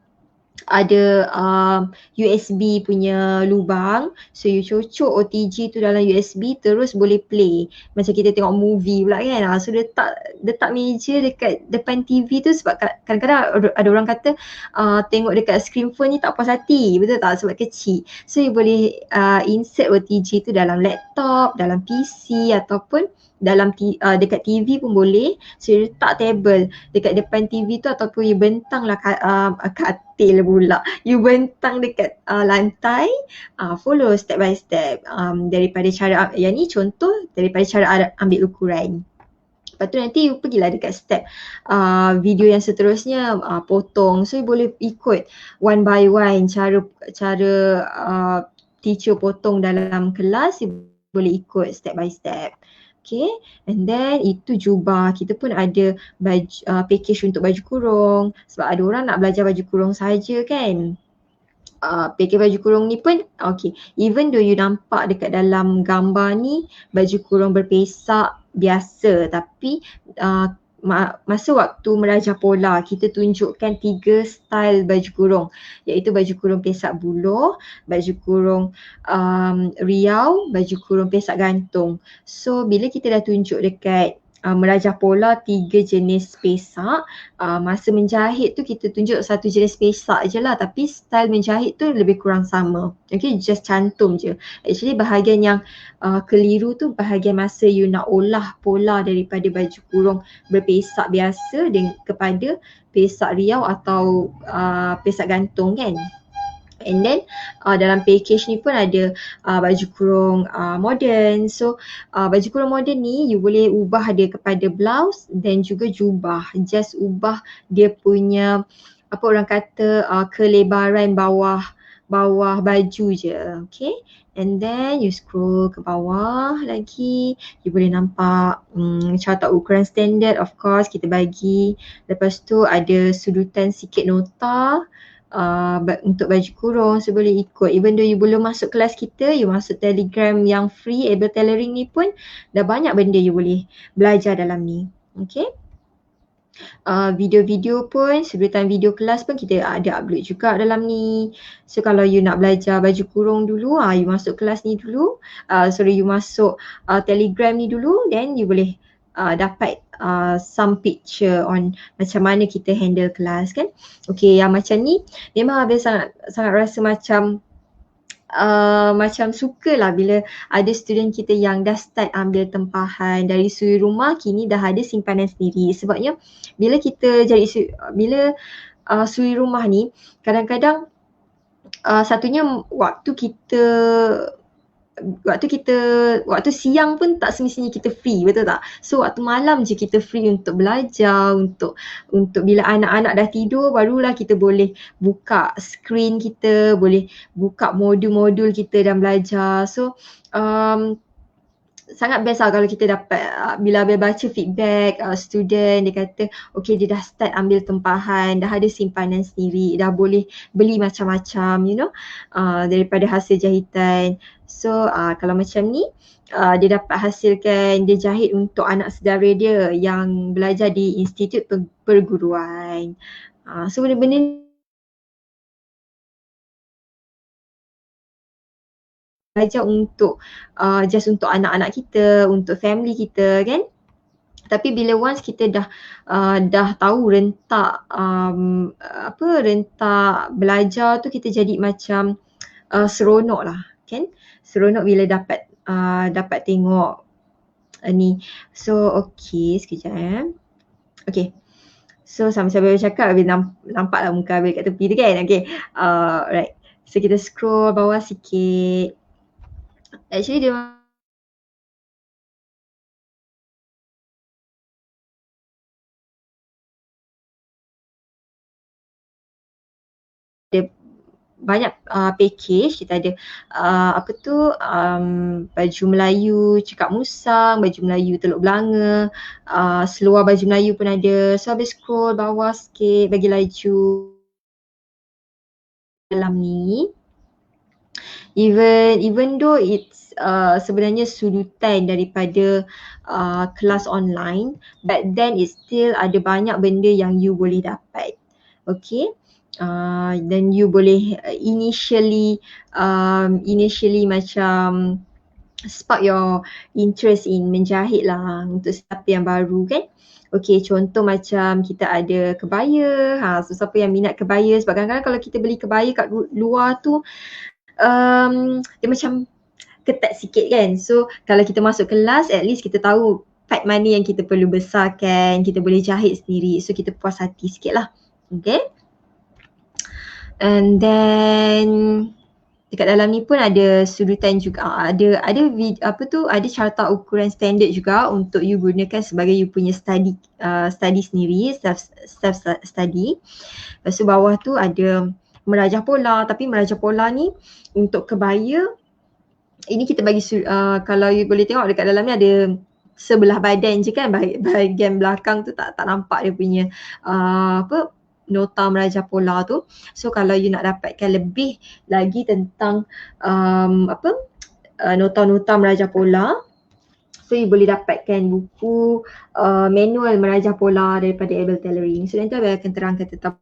USB punya lubang. So you cocok OTG tu dalam USB, terus boleh play. Macam kita tengok movie pula kan. So letak meja dekat depan TV tu sebab kadang-kadang ada orang kata tengok dekat screen phone ni tak puas hati. Betul tak? Sebab kecil. So you boleh insert OTG tu dalam laptop, dalam PC ataupun dalam dekat TV pun boleh. So you letak table dekat depan TV tu ataupun you bentang lah katil pula. You bentang dekat lantai, follow step by step daripada cara yang ni contoh daripada cara ambil ukuran. Lepas tu nanti you pergilah dekat step video yang seterusnya, potong. So you boleh ikut one by one cara teacher potong dalam kelas, you boleh ikut step by step. Okay, and then itu jubah. Kita pun ada baju, package untuk baju kurung. Sebab ada orang nak belajar baju kurung saja kan. Package baju kurung ni pun okay. Even though you nampak dekat dalam gambar ni baju kurung berpesak biasa, tapi masa waktu merajah pola kita tunjukkan 3 style baju kurung, iaitu baju kurung pesak buluh, baju kurung riau, baju kurung pesak gantung. So bila kita dah tunjuk dekat merajah pola 3 jenis pesak. Masa menjahit tu kita tunjuk satu jenis pesak je lah, tapi style menjahit tu lebih kurang sama. Okay, just cantum je. Actually bahagian yang keliru tu bahagian masa you nak olah pola daripada baju kurung berpesak biasa kepada pesak riau atau pesak gantung kan. And then dalam package ni pun ada baju kurung moden. So baju kurung moden ni you boleh ubah dia kepada blouse dan juga jubah. Just ubah dia punya apa orang kata kelebaran bawah baju je. Okay. And then you scroll ke bawah lagi, you boleh nampak carta ukuran standard, of course kita bagi. Lepas tu ada sudutan sikit nota untuk baju kurung, so boleh ikut. Even though you belum masuk kelas kita, you masuk Telegram yang free Able Tailoring ni pun dah banyak benda you boleh belajar dalam ni. Okay. Video-video pun, sebutan video kelas pun kita ada upload juga dalam ni. So kalau you nak belajar baju kurung dulu, you masuk kelas ni dulu, you masuk Telegram ni dulu, then you boleh dapat some picture on macam mana kita handle kelas kan. Okay, yang macam ni memang Abel sangat rasa macam suka lah bila ada student kita yang dah start ambil tempahan dari suri rumah, kini dah ada simpanan sendiri. Sebabnya bila kita suri rumah ni, kadang-kadang satunya waktu siang pun tak semestinya kita free, betul tak? So waktu malam je kita free untuk belajar, untuk bila anak-anak dah tidur barulah kita boleh buka screen kita, boleh buka modul-modul kita dan belajar. So sangat best lah kalau kita dapat bila Abel baca feedback student, dia kata okay dia dah start ambil tempahan, dah ada simpanan sendiri, dah boleh beli macam-macam daripada hasil jahitan. So kalau macam ni dia dapat hasilkan, dia jahit untuk anak saudara dia yang belajar di institut perguruan. So benda-benda belajar untuk just untuk anak-anak kita, untuk family kita kan. Tapi bila once kita dah tahu rentak rentak belajar tu, kita jadi macam seronok lah kan. Seronok bila dapat tengok ni. So okay, sekejap Okay. So sambil-sambil cakap nampak lah muka Abel kat tepi tu kan. Okay. Right. So kita scroll bawah sikit. Actually dia banyak package. Kita ada baju Melayu cekak musang, baju Melayu Teluk Belanga, seluar baju Melayu pun ada. So habis scroll bawah sikit, bagi laju dalam ni. Even though it's sebenarnya sudutan daripada kelas online, but then it still ada banyak benda yang you boleh dapat. Okay. Dan you boleh initially macam spark your interest in menjahit lah untuk siapa yang baru kan. Okay, contoh macam kita ada kebaya. So siapa yang minat kebaya, sebab kadang-kadang kalau kita beli kebaya kat luar tu dia macam ketat sikit kan. So kalau kita masuk kelas, at least kita tahu part mana yang kita perlu besarkan, kita boleh jahit sendiri. So kita puas hati sikit lah. Okay. And then dekat dalam ni pun ada sudutan juga, ada carta ukuran standard juga untuk you gunakan sebagai you punya study sendiri, self study. Lepas tu bawah tu ada merajah pola, tapi merajah pola ni untuk kebaya ini kita bagi kalau you boleh tengok dekat dalam ni ada sebelah badan je kan, bahagian belakang tu tak nampak dia punya nota merajah pola tu. So kalau you nak dapatkan lebih lagi tentang nota-nota merajah pola, so you boleh dapatkan buku manual merajah pola daripada Able Tailoring. So nanti Abel akan terangkan tentang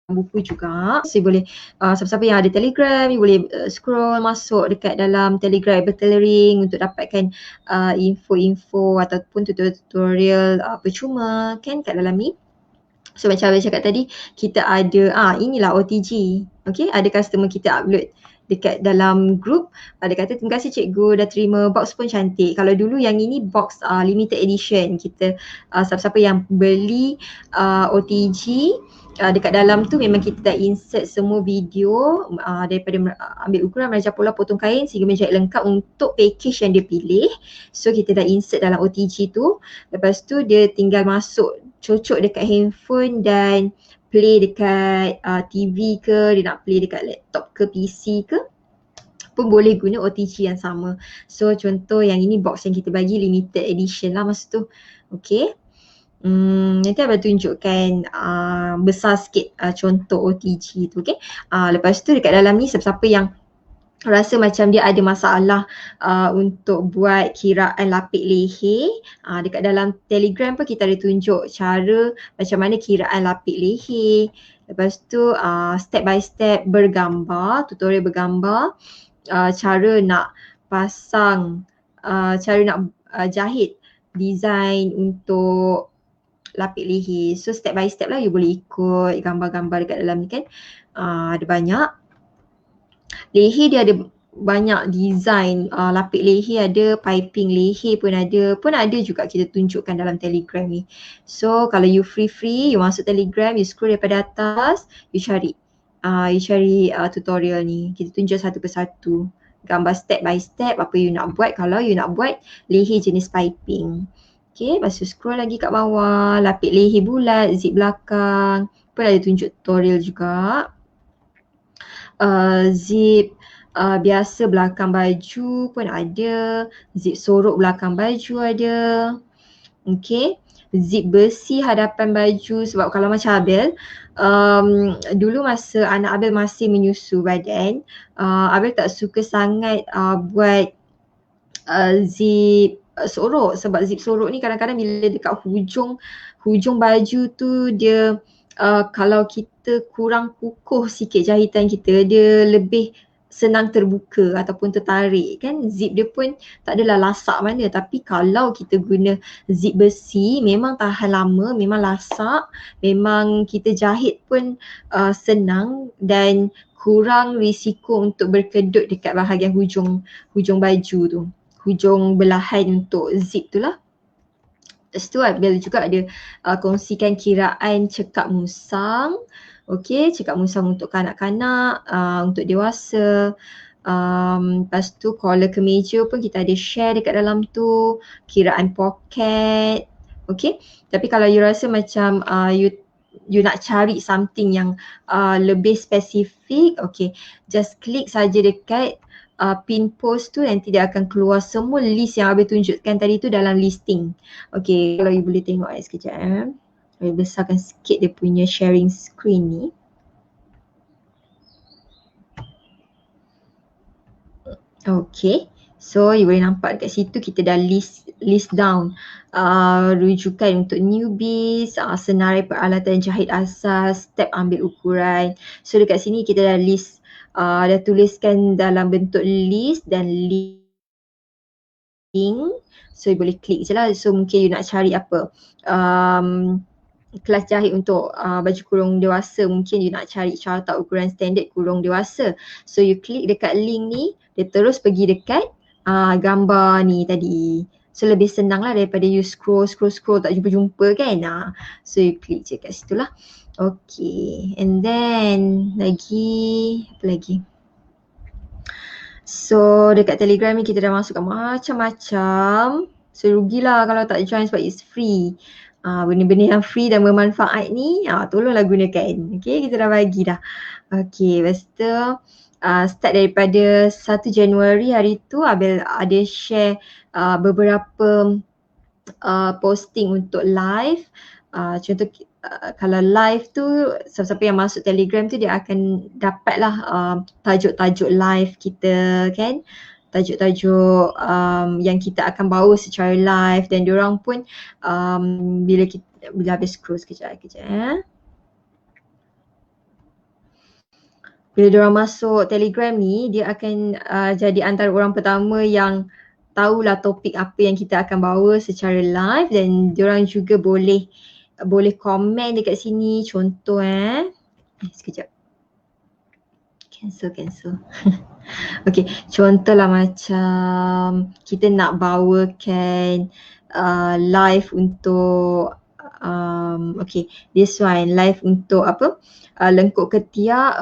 buku juga. So, you boleh siapa-siapa yang ada Telegram, you boleh scroll masuk dekat dalam Telegram Bertelering untuk dapatkan info-info ataupun tutorial percuma kan kat dalam ni. So macam Abang cakap tadi, kita ada inilah OTG. Okay, ada customer kita upload dekat dalam group, dia kata terima kasih cikgu dah terima box pun cantik. Kalau dulu yang ini box limited edition, kita siapa-siapa yang beli OTG dekat dalam tu memang kita dah insert semua video daripada ambil ukuran, menajam pola, potong kain sehingga menjahit lengkap untuk package yang dia pilih. So kita dah insert dalam OTG tu. Lepas tu dia tinggal masuk, cocok dekat handphone dan play dekat TV ke, dia nak play dekat laptop ke PC ke, pun boleh guna OTG yang sama. So contoh yang ini box yang kita bagi limited edition lah masa tu. Okay. Nanti Abang tunjukkan besar sikit contoh OTG tu. Okay. Lepas tu dekat dalam ni siapa-siapa yang rasa macam dia ada masalah untuk buat kiraan lapik leher, dekat dalam Telegram pun kita ada tunjuk cara macam mana kiraan lapik leher. Lepas tu step by step bergambar, tutorial bergambar, cara nak pasang, cara nak jahit design untuk lapik leher. So step by step lah, you boleh ikut gambar-gambar dekat dalam ni kan. Ada banyak. Leher dia ada banyak design, lapik leher ada, piping leher pun ada juga kita tunjukkan dalam Telegram ni. So kalau you free, you masuk Telegram, you scroll daripada atas, you cari tutorial ni. Kita tunjuk satu persatu, gambar step by step apa you nak buat kalau you nak buat leher jenis piping. Okay, lepas tu scroll lagi kat bawah, lapik leher bulat, zip belakang pun ada tunjuk tutorial juga. Zip biasa belakang baju pun ada, zip sorok belakang baju ada. Okay, zip besi hadapan baju, sebab kalau macam Abel, dulu masa anak Abel masih menyusu badan, Abel tak suka sangat buat zip sorok, sebab zip sorok ni kadang-kadang bila dekat hujung baju tu dia kalau kita kurang kukuh sikit jahitan kita, dia lebih senang terbuka ataupun tertarik kan. Zip dia pun tak adalah lasak mana, tapi kalau kita guna zip besi memang tahan lama, memang lasak, memang kita jahit pun senang dan kurang risiko untuk berkedut dekat bahagian hujung baju tu, hujung belahan untuk zip tu lah. Lepas tu Abel juga ada kongsikan kiraan cekak musang. Okay, cekak musang untuk kanak-kanak, untuk dewasa. Lepas tu collar kemeja pun kita ada share dekat dalam tu, kiraan pocket. Okay, tapi kalau you rasa macam you nak cari something yang lebih spesifik, okay, just klik saja dekat pin post tu, nanti dia akan keluar semua list yang Abang tunjukkan tadi tu dalam listing. Okay, kalau you boleh tengok sekejap. Abang besarkan sikit dia punya sharing screen ni. Okay, so you boleh nampak dekat situ kita dah list down rujukan untuk newbies, senarai peralatan jahit asas, step ambil ukuran. So dekat sini kita dah list, dah tuliskan dalam bentuk list dan link. So you boleh klik je lah. So mungkin you nak cari apa, kelas jahit untuk baju kurung dewasa, mungkin you nak cari carta ukuran standard kurung dewasa. So you klik dekat link ni, dia terus pergi dekat gambar ni tadi. So lebih senang lah daripada you scroll tak jumpa-jumpa kan. So you klik je kat situ lah. Okay, and then apa lagi? So dekat Telegram ni kita dah masukkan macam-macam. So rugilah kalau tak join sebab it's free. Benda-benda yang free dan bermanfaat ni tolonglah gunakan. Okay, kita dah bagi dah. Okay, lepas tu start daripada 1 Januari hari tu Abel ada share beberapa posting untuk live. Contoh kalau live tu, siapa-siapa yang masuk Telegram tu dia akan dapatlah tajuk-tajuk live kita kan, tajuk-tajuk yang kita akan bawa secara live, dan diorang pun bila habis scroll sekejap. bila diorang masuk Telegram ni, dia akan jadi antara orang pertama yang tahulah topik apa yang kita akan bawa secara live, dan diorang juga boleh komen dekat sini. Contoh sekejap. Cancel. Okay, contohlah macam kita nak bawakan live untuk okay, this one live untuk apa, lengkuk ketiak,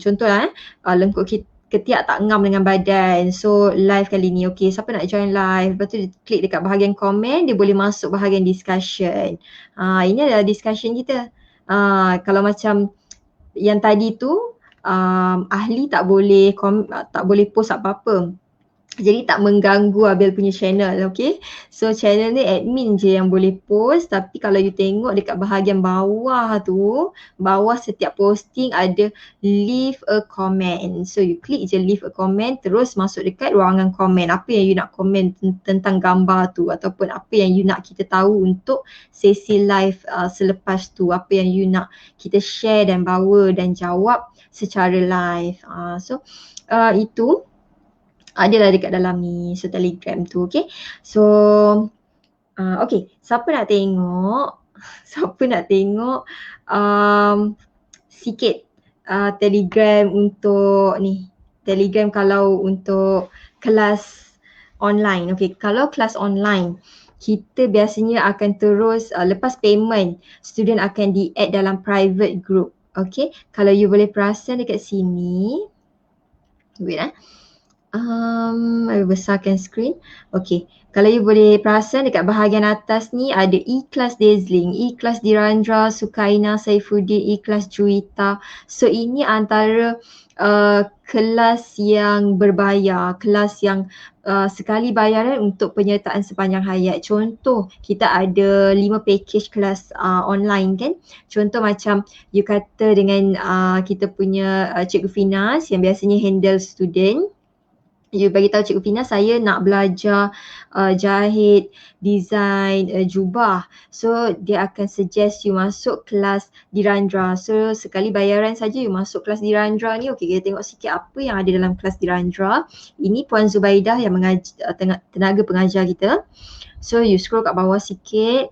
contohlah lengkuk ketiak tak ngam dengan badan. So live kali ni, okay, siapa nak join live? Lepas tu dia klik dekat bahagian komen, dia boleh masuk bahagian discussion. Ini adalah discussion kita. Kalau macam yang tadi tu, ahli tak boleh post apa-apa. Jadi tak mengganggu Abel punya channel, okay. So channel ni admin je yang boleh post, tapi kalau you tengok dekat bahagian bawah tu, bawah setiap posting ada leave a comment. So you klik je leave a comment, terus masuk dekat ruangan komen. Apa yang you nak komen tentang gambar tu, ataupun apa yang you nak kita tahu untuk sesi live selepas tu. Apa yang you nak kita share dan bawa dan jawab secara live. So itu adalah dekat dalam ni, so Telegram tu, okay. So okay, siapa nak tengok sikit Telegram untuk ni, Telegram kalau untuk kelas online. Okay, kalau kelas online kita biasanya akan terus lepas payment, student akan di-add dalam private group. Okay, kalau you boleh perasan dekat sini, wait besarkan screen. Okay, kalau you boleh perasan dekat bahagian atas ni ada E-Class Dazzling, E-Class Dirandra, Sukaina, Saifuddin, E-Class Juwita. So ini antara kelas yang berbayar, kelas yang sekali bayaran untuk penyertaan sepanjang hayat. Contoh, kita ada 5 package kelas online kan. Contoh macam you kata dengan kita punya Cikgu Finas yang biasanya handle student. You bagi tahu Cikgu Fina, saya nak belajar jahit design jubah. So dia akan suggest you masuk kelas Dirandra. So sekali bayaran saja you masuk kelas Dirandra ni. Okay, kita tengok sikit apa yang ada dalam kelas Dirandra. Ini Puan Zubaidah yang tenaga pengajar kita. So you scroll kat bawah sikit.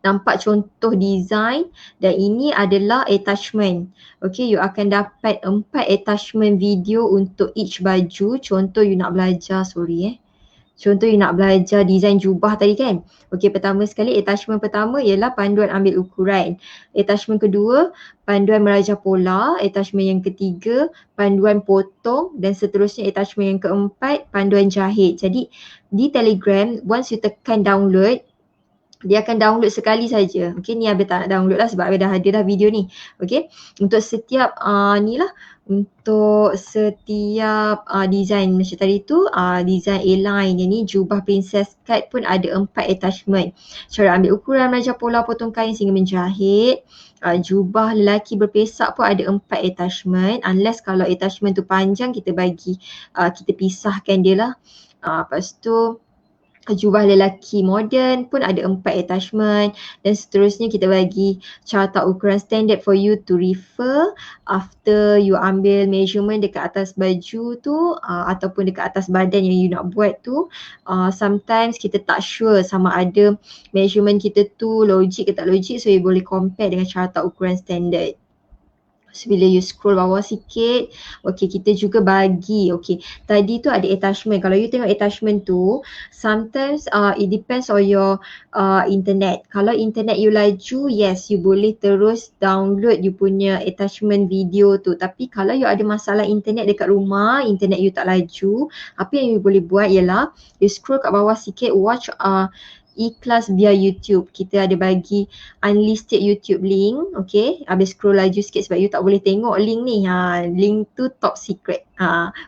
Nampak contoh design, dan ini adalah attachment. Okay, you akan dapat 4 attachment video untuk each baju. Contoh you nak belajar, contoh you nak belajar design jubah tadi kan. Okay, pertama sekali attachment pertama ialah panduan ambil ukuran. Attachment kedua, panduan merajah pola. Attachment yang ketiga, panduan potong, dan seterusnya attachment yang keempat, panduan jahit. Jadi di Telegram, once you tekan download, dia akan download sekali saja. Okay, ni Abel tak nak download lah sebab Abel dah ada dah video ni. Okay, untuk setiap untuk setiap design macam tadi tu, design A-line yang ni, jubah princess cut pun ada 4 attachment. Cara ambil ukuran, merajah pola, potong kain sehingga menjahit. Jubah lelaki berpesak pun ada 4 attachment. Unless kalau attachment tu panjang, kita bagi, kita pisahkan dia lah. Lepas tu jubah lelaki moden pun ada 4 attachment, dan seterusnya kita bagi carta ukuran standard for you to refer after you ambil measurement dekat atas baju tu ataupun dekat atas badan yang you nak buat tu. Sometimes kita tak sure sama ada measurement kita tu logik ke tak logik, so you boleh compare dengan carta ukuran standard. So bila you scroll bawah sikit, okay, kita juga bagi, okay, tadi tu ada attachment. Kalau you tengok attachment tu, sometimes it depends on your internet. Kalau internet you laju, yes, you boleh terus download you punya attachment video tu. Tapi kalau you ada masalah internet dekat rumah, internet you tak laju, apa yang you boleh buat ialah you scroll kat bawah sikit, watch E-Class via YouTube. Kita ada bagi unlisted YouTube link. Okay, habis scroll laju sikit sebab you tak boleh tengok link ni. Link tu top secret.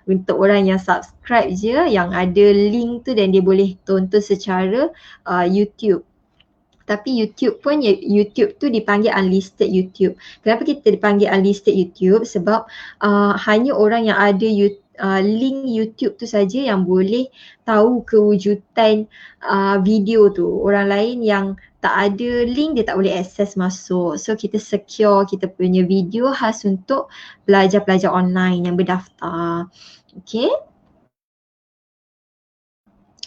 Untuk orang yang subscribe je yang ada link tu, dan dia boleh tonton secara YouTube. Tapi YouTube pun, YouTube tu dipanggil unlisted YouTube. Kenapa kita dipanggil unlisted YouTube? Sebab hanya orang yang ada link YouTube tu saja yang boleh tahu kewujudan video tu. Orang lain yang tak ada link, dia tak boleh akses masuk. So kita secure kita punya video khas untuk pelajar-pelajar online yang berdaftar. Okay.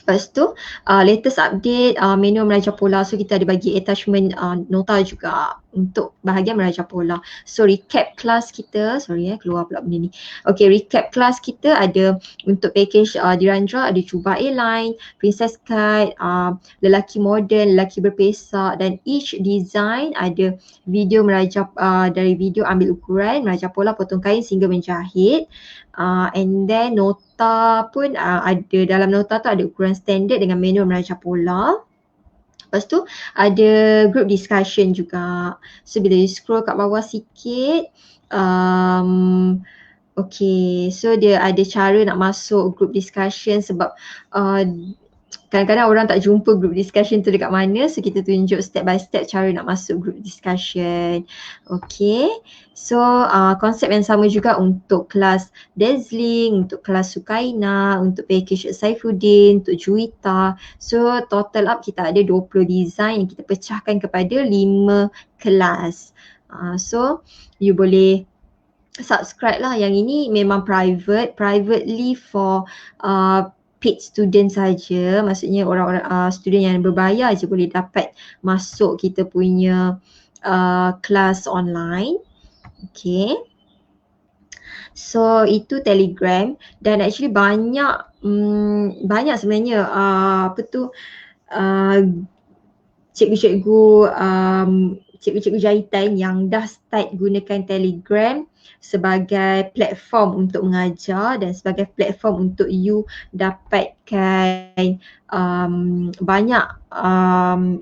Lepas tu latest update manual Meraja Pola. So kita ada bagi attachment nota juga untuk bahagian Meraja Pola. So recap kelas kita, keluar pula benda ni. Okay, recap kelas kita ada untuk package Dirandra ada Cuba Airline, Princess Cut, lelaki moden, lelaki berpesak, dan each design ada video Meraja dari video ambil ukuran Meraja Pola, potong kain sehingga menjahit. And then nota pun ada, dalam nota tu ada ukuran standard dengan manual Meraja Pola. Lepas tu ada group discussion juga. So bila you scroll kat bawah sikit, okay, so dia ada cara nak masuk group discussion sebab kadang-kadang orang tak jumpa group discussion tu dekat mana, so kita tunjuk step by step cara nak masuk group discussion. Okay, so konsep yang sama juga untuk kelas Dazzling, untuk kelas Sukaina, untuk package Saifuddin, untuk Juwita. So total up kita ada 20 design yang kita pecahkan kepada 5 kelas. So you boleh subscribe lah. Yang ini memang privately for paid student saja, maksudnya orang-orang student yang berbayar je boleh dapat masuk kita punya kelas online. Okay, so itu Telegram. Dan actually banyak sebenarnya cikgu-cikgu jahitan yang dah start gunakan Telegram sebagai platform untuk mengajar dan sebagai platform untuk you dapatkan banyak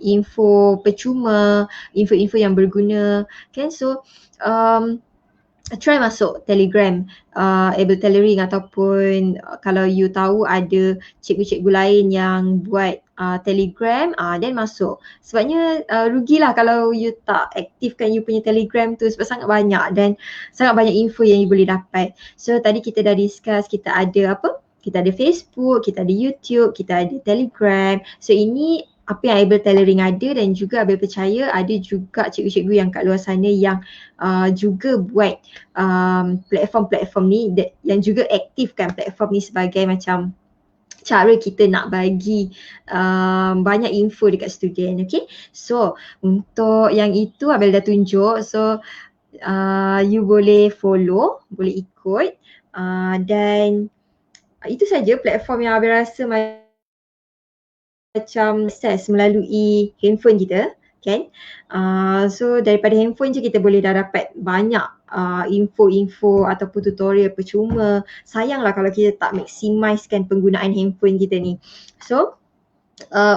info percuma, info-info yang berguna kan. So try masuk Telegram, Able Tailoring, ataupun kalau you tahu ada cikgu-cikgu lain yang buat Telegram, then masuk. Sebabnya rugilah kalau you tak aktifkan you punya Telegram tu sebab sangat banyak dan sangat banyak info yang you boleh dapat. So tadi kita dah discuss, kita ada kita ada Facebook, kita ada YouTube, kita ada Telegram. So ini apa yang Able Tailoring ada, dan juga Able percaya ada juga cikgu-cikgu yang kat luar sana yang juga buat platform-platform ni, yang juga aktifkan platform ni sebagai macam cara kita nak bagi banyak info dekat student. Okay, so untuk yang itu Abel dah tunjuk. So you boleh follow, boleh ikut, dan itu saja platform yang Abel rasa macam akses melalui handphone kita kan. So daripada handphone je kita boleh dah dapat banyak info-info ataupun tutorial percuma. Sayanglah kalau kita tak maximiskan penggunaan handphone kita ni. So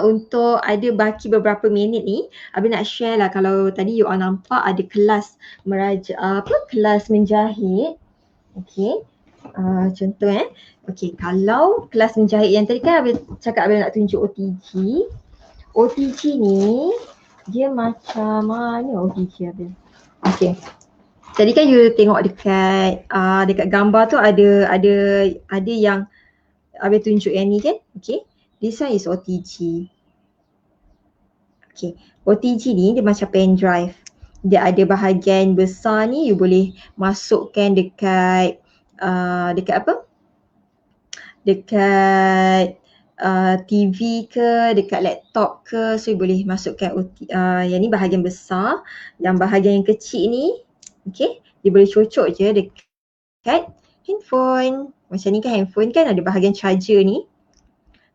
untuk ada baki beberapa minit ni, Abang nak share lah. Kalau tadi you all nampak ada kelas kelas menjahit. Okay, contoh okay, kalau kelas menjahit yang tadi kan Abang cakap Abang nak tunjuk OTG. OTG ni dia macam mana OTG Abang? Okay, tadi kan you tengok dekat gambar tu ada yang Abang tunjuk yang ni kan. Okay, this one is OTG. Okay, OTG ni dia macam pen drive. Dia ada bahagian besar ni, you boleh masukkan dekat dekat TV ke, dekat laptop ke. So you boleh masukkan yang ni bahagian besar. Yang bahagian yang kecil ni, okay, dia boleh cocok je dekat handphone. Macam ni kan, handphone kan ada bahagian charger ni.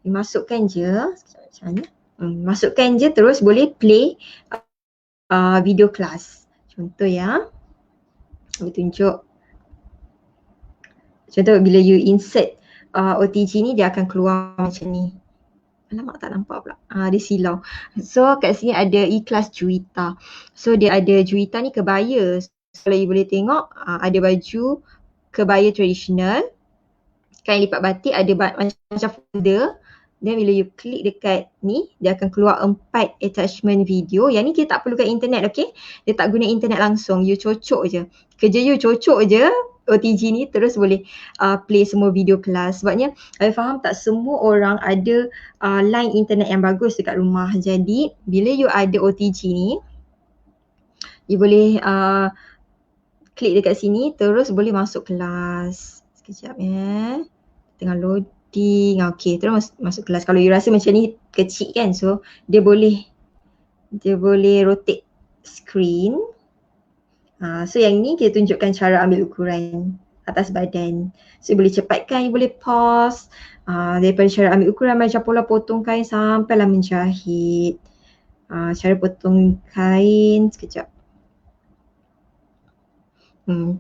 Masukkan je macam ni. Masukkan je, terus boleh play video kelas. Contoh ya, boleh tunjuk. Contoh bila you insert OTG ni, dia akan keluar macam ni. Alamak, tak nampak pula. Dia silau. So kat sini ada ikhlas Juwita. So dia ada Juwita ni kebaya. So kalau you boleh tengok, ada baju kebaya tradisional, kain lipat batik, ada macam folder Then bila you klik dekat ni, dia akan keluar 4 attachment video. Yang ni kita tak perlukan internet, okay? Dia tak guna internet langsung. You cocok je. Kerja you cocok je OTG ni, terus boleh play semua video kelas. Sebabnya I faham tak semua orang ada line internet yang bagus dekat rumah. Jadi bila you ada OTG ni, you boleh klik dekat sini, terus boleh masuk kelas. Sekejap ya. Tengah loading. Okay, terus masuk kelas. Kalau you rasa macam ni kecil kan, so dia boleh rotate screen. So yang ni kita tunjukkan cara ambil ukuran atas badan. So boleh cepatkan, you boleh pause. Daripada cara ambil ukuran macam pola potong kain sampailah menjahit. Cara potong kain, sekejap.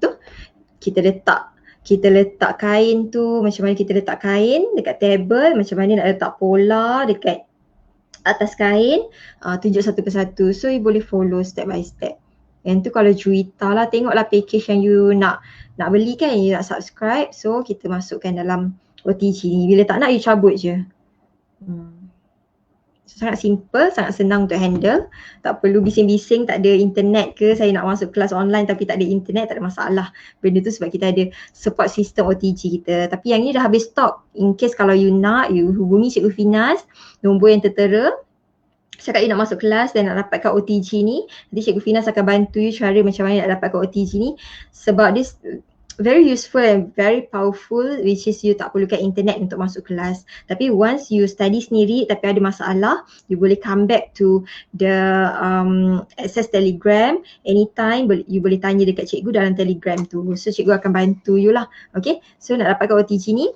Tu kita letak kain tu, macam mana kita letak kain dekat table, macam mana nak letak pola dekat atas kain, tunjuk satu persatu. So you boleh follow step by step. Yang tu kalau Juwita lah, tengoklah package yang you nak beli kan, you nak subscribe. So kita masukkan dalam OTG ni. Bila tak nak, you cabut je. Sangat simple, sangat senang untuk handle. Tak perlu bising-bising, tak ada internet ke, saya nak masuk kelas online tapi tak ada internet, tak ada masalah. Benda tu sebab kita ada support system OTG kita. Tapi yang ni dah habis stok. In case kalau you nak, you hubungi Cikgu Finas, nombor yang tertera. Cakap you nak masuk kelas dan nak dapatkan OTG ni, nanti Cikgu Finas akan bantu you cara macam mana nak dapatkan OTG ni. Sebab this very useful and very powerful, which is you tak perlukan internet untuk masuk kelas. Tapi once you study sendiri tapi ada masalah, you boleh come back to the access Telegram anytime. You boleh tanya dekat cikgu dalam Telegram tu. So cikgu akan bantu you lah. Okay, so nak dapatkan OTG ni,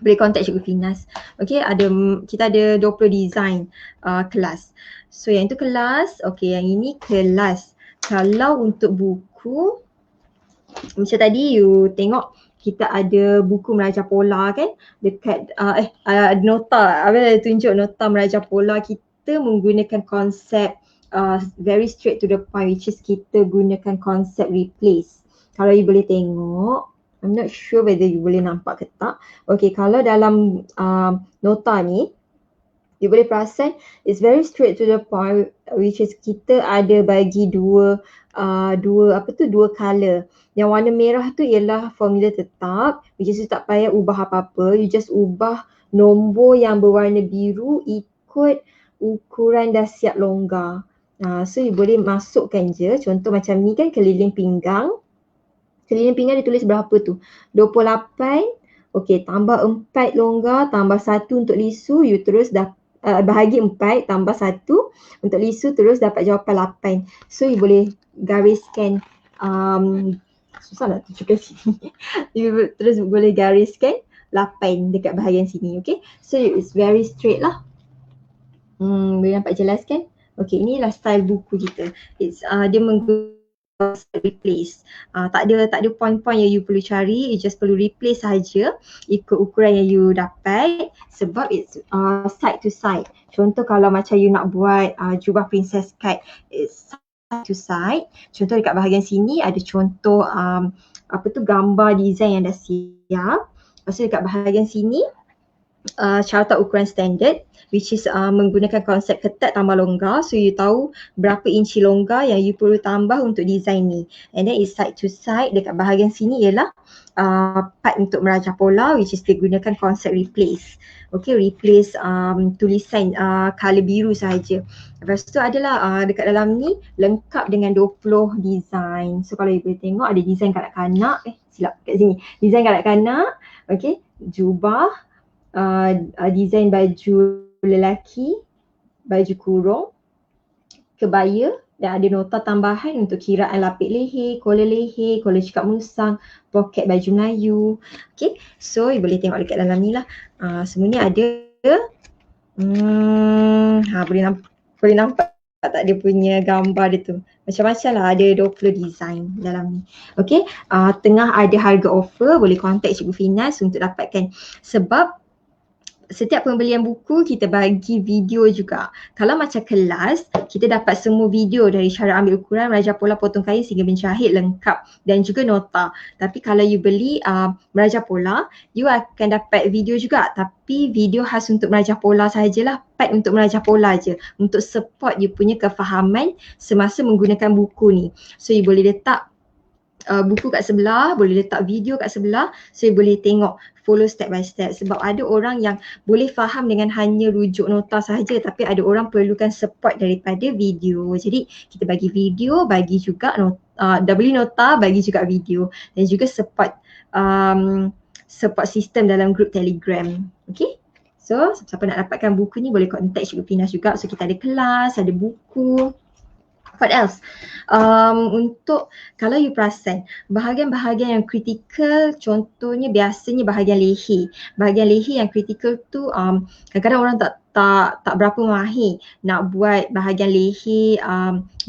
boleh contact Cikgu Finas. Okay, kita ada 20 design kelas. So yang itu kelas, okay, yang ini kelas. Kalau untuk buku, macam tadi you tengok kita ada buku Meraja Pola kan, dekat nota, tunjuk nota Meraja Pola. Kita menggunakan konsep very straight to the point, which is kita gunakan konsep replace. Kalau you boleh tengok, I'm not sure whether you boleh nampak ke tak. Okay, kalau dalam nota ni, you boleh perasan it's very straight to the point, which is kita ada bagi dua color. Yang warna merah tu ialah formula tetap, which is you tak payah ubah apa-apa, you just ubah nombor yang berwarna biru ikut ukuran dah siap longgar. So you boleh masukkan je, contoh macam ni kan, keliling pinggang. Keliling pinggang dia tulis berapa tu? 28, okay, tambah 4 longgar, tambah 1 untuk lisu, you terus bahagi 4 tambah 1 untuk lisu, terus dapat jawapan 8. So you boleh gariskan, susah nak tunjukkan sini. You terus boleh gariskan 8 dekat bahagian sini, okay. So it's very straight lah. Boleh nampak jelas kan? Okay, inilah style buku kita. Dia menggunakan replace. Tak ada point-point yang you perlu cari, you just perlu replace saja ikut ukuran yang you dapat, sebab it's side to side. Contoh kalau macam you nak buat jubah princess cut, it's side to side. Contoh dekat bahagian sini ada contoh gambar design yang dah siap. Lepas tu dekat bahagian sini carta ukuran standard, which is menggunakan konsep ketat tambah longgar. So you tahu berapa inci longgar yang you perlu tambah untuk design ni. And then it's side to side. Dekat bahagian sini ialah part untuk Meraja Pola, which is digunakan konsep replace. Okay, replace tulisan color biru sahaja. Lepas tu adalah dekat dalam ni lengkap dengan 20 design. So kalau you boleh tengok ada design kanak-kanak, silap kat sini, design kanak-kanak, okay, jubah, design baju lelaki, baju kurung, kebaya, dan ada nota tambahan untuk kiraan lapik leher, collar cikap musang, poket baju Melayu. Okay, so you boleh tengok dekat dalam ni lah. Semua ni ada. Boleh nampak tak dia punya gambar dia tu. Macam-macam lah, ada 20 design dalam ni. Okay, tengah ada harga offer, boleh contact Cikgu Finas untuk dapatkan. Sebab setiap pembelian buku kita bagi video juga. Kalau macam kelas, kita dapat semua video dari cara ambil ukuran, meraja pola, potong kain sehingga menjahit lengkap dan juga nota. Tapi kalau you beli meraja pola, you akan dapat video juga, tapi video khas untuk meraja pola sahajalah, part untuk meraja pola je untuk support you punya kefahaman semasa menggunakan buku ni. So you boleh letak buku kat sebelah, boleh letak video kat sebelah, so you boleh tengok follow step by step. Sebab ada orang yang boleh faham dengan hanya rujuk nota sahaja, tapi ada orang perlukan support daripada video. Jadi kita bagi video, bagi juga dah beli nota, bagi juga video dan juga support support sistem dalam grup Telegram. Okay, so siapa nak dapatkan buku ni boleh contact Cikgu Pinas juga. So kita ada kelas, ada buku. What else? Untuk kalau you perasan bahagian-bahagian yang kritikal, contohnya biasanya bahagian leher. Bahagian leher yang kritikal tu kadang-kadang orang tak berapa mahir nak buat bahagian leher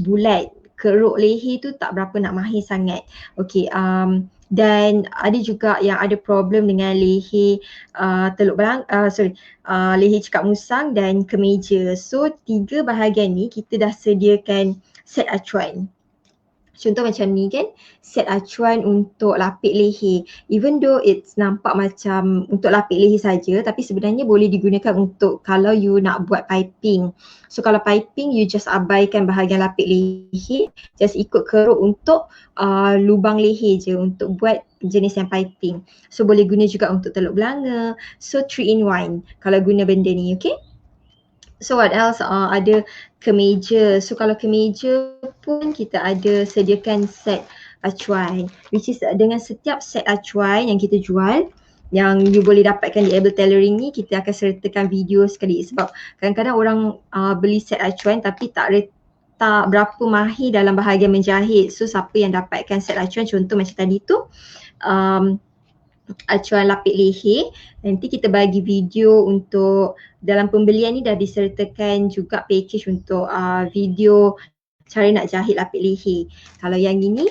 bulat. Keruk leher tu tak berapa nak mahir sangat. Okay, dan ada juga yang ada problem dengan leher leher cekak musang dan kemeja. So 3 bahagian ni kita dah sediakan set acuan. Contoh macam ni kan, set acuan untuk lapik leher. Even though it's nampak macam untuk lapik leher saja, tapi sebenarnya boleh digunakan untuk kalau you nak buat piping. So kalau piping, you just abaikan bahagian lapik leher, just ikut keruk untuk lubang leher je untuk buat jenis yang piping. So boleh guna juga untuk teluk belanga. So 3 in 1 kalau guna benda ni, okay? So what else? Ada kemeja. So kalau kemeja pun kita ada sediakan set acuan, which is dengan setiap set acuan yang kita jual, yang you boleh dapatkan di Able Tailoring ni, kita akan sertakan video sekali. Sebab kadang-kadang orang beli set acuan tapi tak berapa mahir dalam bahagian menjahit. So siapa yang dapatkan set acuan, contoh macam tadi tu acuan lapik leher, nanti kita bagi video untuk dalam pembelian ni dah disertakan juga package untuk video cara nak jahit lapik leher. Kalau yang ini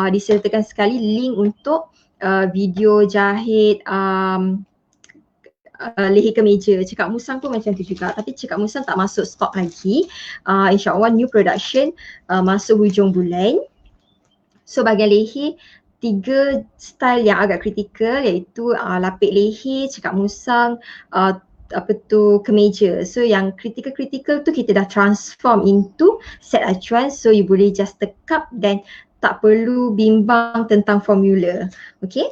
disertakan sekali link untuk video jahit leher kemeja. Cekak musang pun macam tu juga, tapi cekak musang tak masuk stok lagi. InsyaAllah new production masuk hujung bulan. So bahagian leher 3 style yang agak kritikal, iaitu lapik leher, cekak musang, kemeja. So yang kritikal tu kita dah transform into set acuan, so you boleh just tekap dan tak perlu bimbang tentang formula. Okay,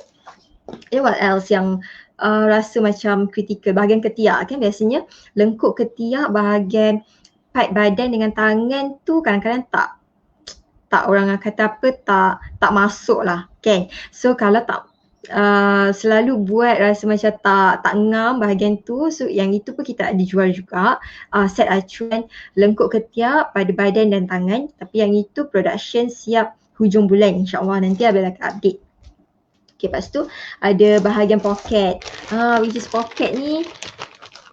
what else yang rasa macam kritikal? Bahagian ketiak kan, biasanya lengkuk ketiak bahagian part badan dengan tangan tu kadang-kadang tak orang kata apa, tak masuk lah kan. So kalau tak selalu buat rasa macam tak ngam bahagian tu, so yang itu pun kita ada jual juga set acuan lengkuk ketiak pada badan dan tangan, tapi yang itu production siap hujung bulan insyaAllah, nanti Abel akan update. Okay, lepas tu ada bahagian pocket, which is pocket ni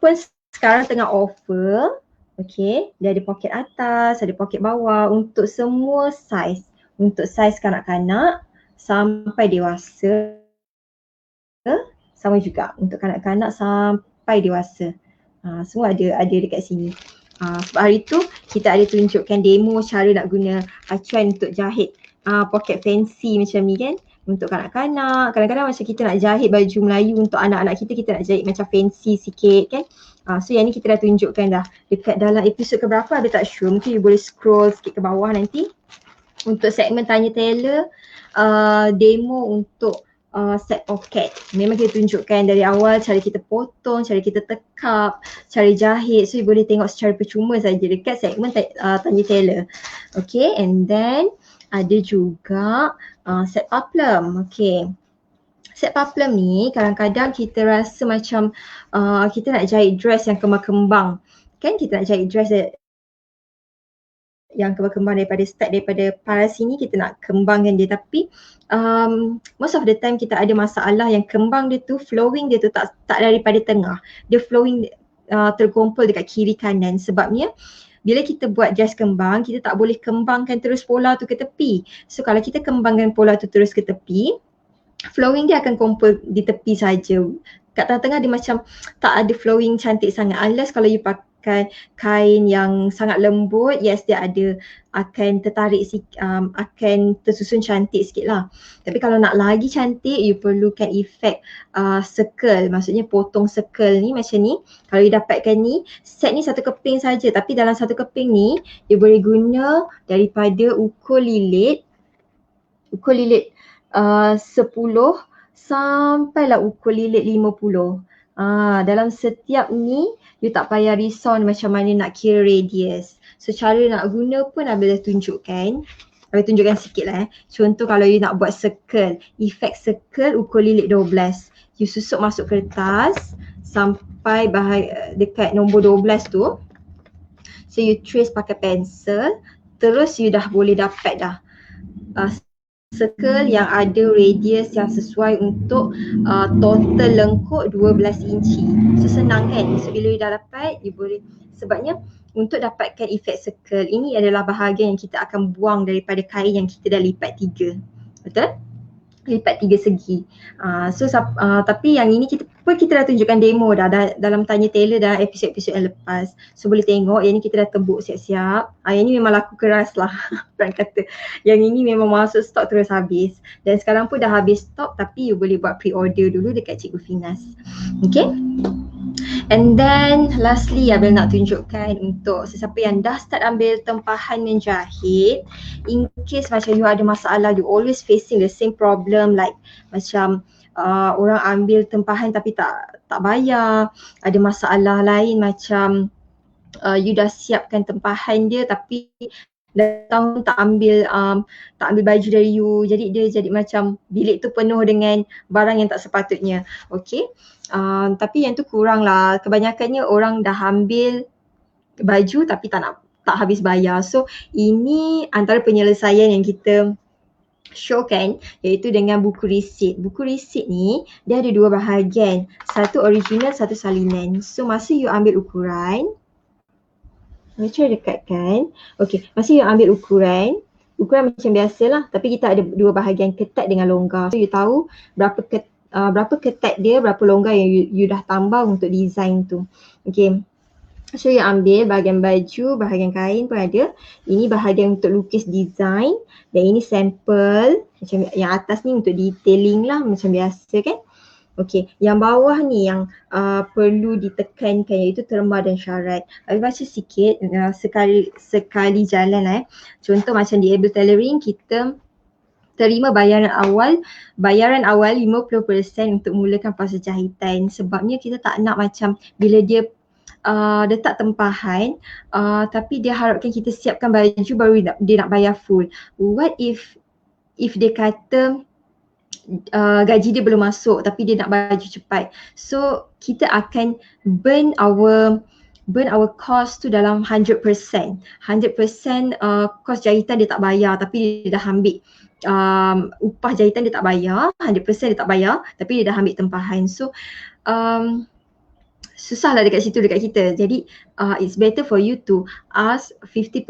pun sekarang tengah offer. Okay, dia ada poket atas, ada poket bawah untuk semua saiz. Untuk saiz kanak-kanak sampai dewasa, sama juga untuk kanak-kanak sampai dewasa. Semua ada dekat sini. Sebab hari tu kita ada tunjukkan demo cara nak guna acuan untuk jahit poket fancy macam ni kan. Untuk kanak-kanak, kadang-kadang macam kita nak jahit baju Melayu untuk anak-anak kita nak jahit macam fancy sikit kan. So yang ni kita dah tunjukkan dah dekat dalam episod keberapa, ada tak sure, mungkin you boleh scroll sikit ke bawah nanti. Untuk segmen tanya tailor, demo untuk set pocket. Memang kita tunjukkan dari awal cara kita potong, cara kita tekap, cara jahit. So you boleh tengok secara percuma saja dekat segmen tanya tailor. Okay, and then ada juga set paplum. Okay, set paplum ni kadang-kadang kita rasa macam kita nak jahit dress yang kembang-kembang kan, kita nak jahit dress yang kembang-kembang daripada paras sini, kita nak kembangkan dia, tapi most of the time kita ada masalah yang kembang dia tu, flowing dia tu tak daripada tengah, dia flowing terkumpul dekat kiri kanan. Sebabnya bila kita buat dress kembang, kita tak boleh kembangkan terus pola tu ke tepi. So kalau kita kembangkan pola tu terus ke tepi, flowing dia akan kumpul di tepi saja. Kat tengah-tengah dia macam tak ada flowing cantik sangat, unless kalau you pakai kain yang sangat lembut, yes dia ada akan tertarik akan tersusun cantik sikit lah. Tapi kalau nak lagi cantik, you perlukan efek circle, maksudnya potong circle ni macam ni. Kalau you dapatkan ni, set ni satu keping saja, tapi dalam satu keping ni you boleh guna daripada ukur lilit 10 sampailah ukur lilit 50. Dalam setiap ni you tak payah risau macam mana nak kira radius. So cara nak guna pun Abel dah tunjukkan. Abel tunjukkan sikit lah. Contoh kalau you nak buat circle, efek circle ukur lilit 12. You susuk masuk kertas sampai dekat nombor 12 tu. So you trace pakai pensel, terus you dah boleh dapat dah circle yang ada radius yang sesuai untuk total lengkuk 12 inci. So senang kan? So bila you dah dapat, you boleh, sebabnya untuk dapatkan efek circle, ini adalah bahagian yang kita akan buang daripada kain yang kita dah lipat 3. Betul? Lipat 3 segi. Tapi yang ini kita dah tunjukkan demo dah dalam Tanya Taylor dalam episod-episod yang lepas. So boleh tengok yang ni kita dah tembuk siap-siap. Yang ni memang laku keras lah orang kata. Yang ini memang masuk stok terus habis. Dan sekarang pun dah habis stok, tapi you boleh buat pre-order dulu dekat Cikgu Finas. Okay? And then lastly Abel nak tunjukkan untuk sesiapa yang dah start ambil tempahan menjahit, in case macam you ada masalah, you always facing the same problem like macam orang ambil tempahan tapi tak bayar, ada masalah lain macam you dah siapkan tempahan dia tapi datang tak ambil baju dari you, jadi dia jadi macam bilik tu penuh dengan barang yang tak sepatutnya. Okay, tapi yang tu kurang lah, kebanyakannya orang dah ambil baju tapi tak habis bayar. So ini antara penyelesaian yang kita showkan, iaitu dengan buku resit. Buku resit ni dia ada 2 bahagian, satu original, satu salinan. So masa you ambil ukuran, macam dekatkan. Okey, masa you ambil ukuran macam biasalah, tapi kita ada 2 bahagian, ketat dengan longgar. So you tahu berapa ketat dia, berapa longgar yang you dah tambah untuk design tu. Okey. So you ambil bahagian baju, bahagian kain pun ada. Ini bahagian untuk lukis design dan ini sampel. Macam yang atas ni untuk detailing lah macam biasa kan. Okey, yang bawah ni yang perlu ditekankan iaitu terma dan syarat. Saya baca sikit sekali jalan lah. Contoh macam di Able Tailoring, kita terima bayaran awal 50% untuk mulakan proses jahitan. Sebabnya kita tak nak macam bila dia letak tempahan tapi dia harapkan kita siapkan baju baru dia nak bayar full. What if dia kata gaji dia belum masuk tapi dia nak baju cepat. So kita akan burn our cost tu dalam 100%. 100% cost jahitan dia tak bayar tapi dia dah ambil upah jahitan dia tak bayar, 100% dia tak bayar tapi dia dah ambil tempahan. So susahlah dekat situ dekat kita. Jadi it's better for you to ask 50%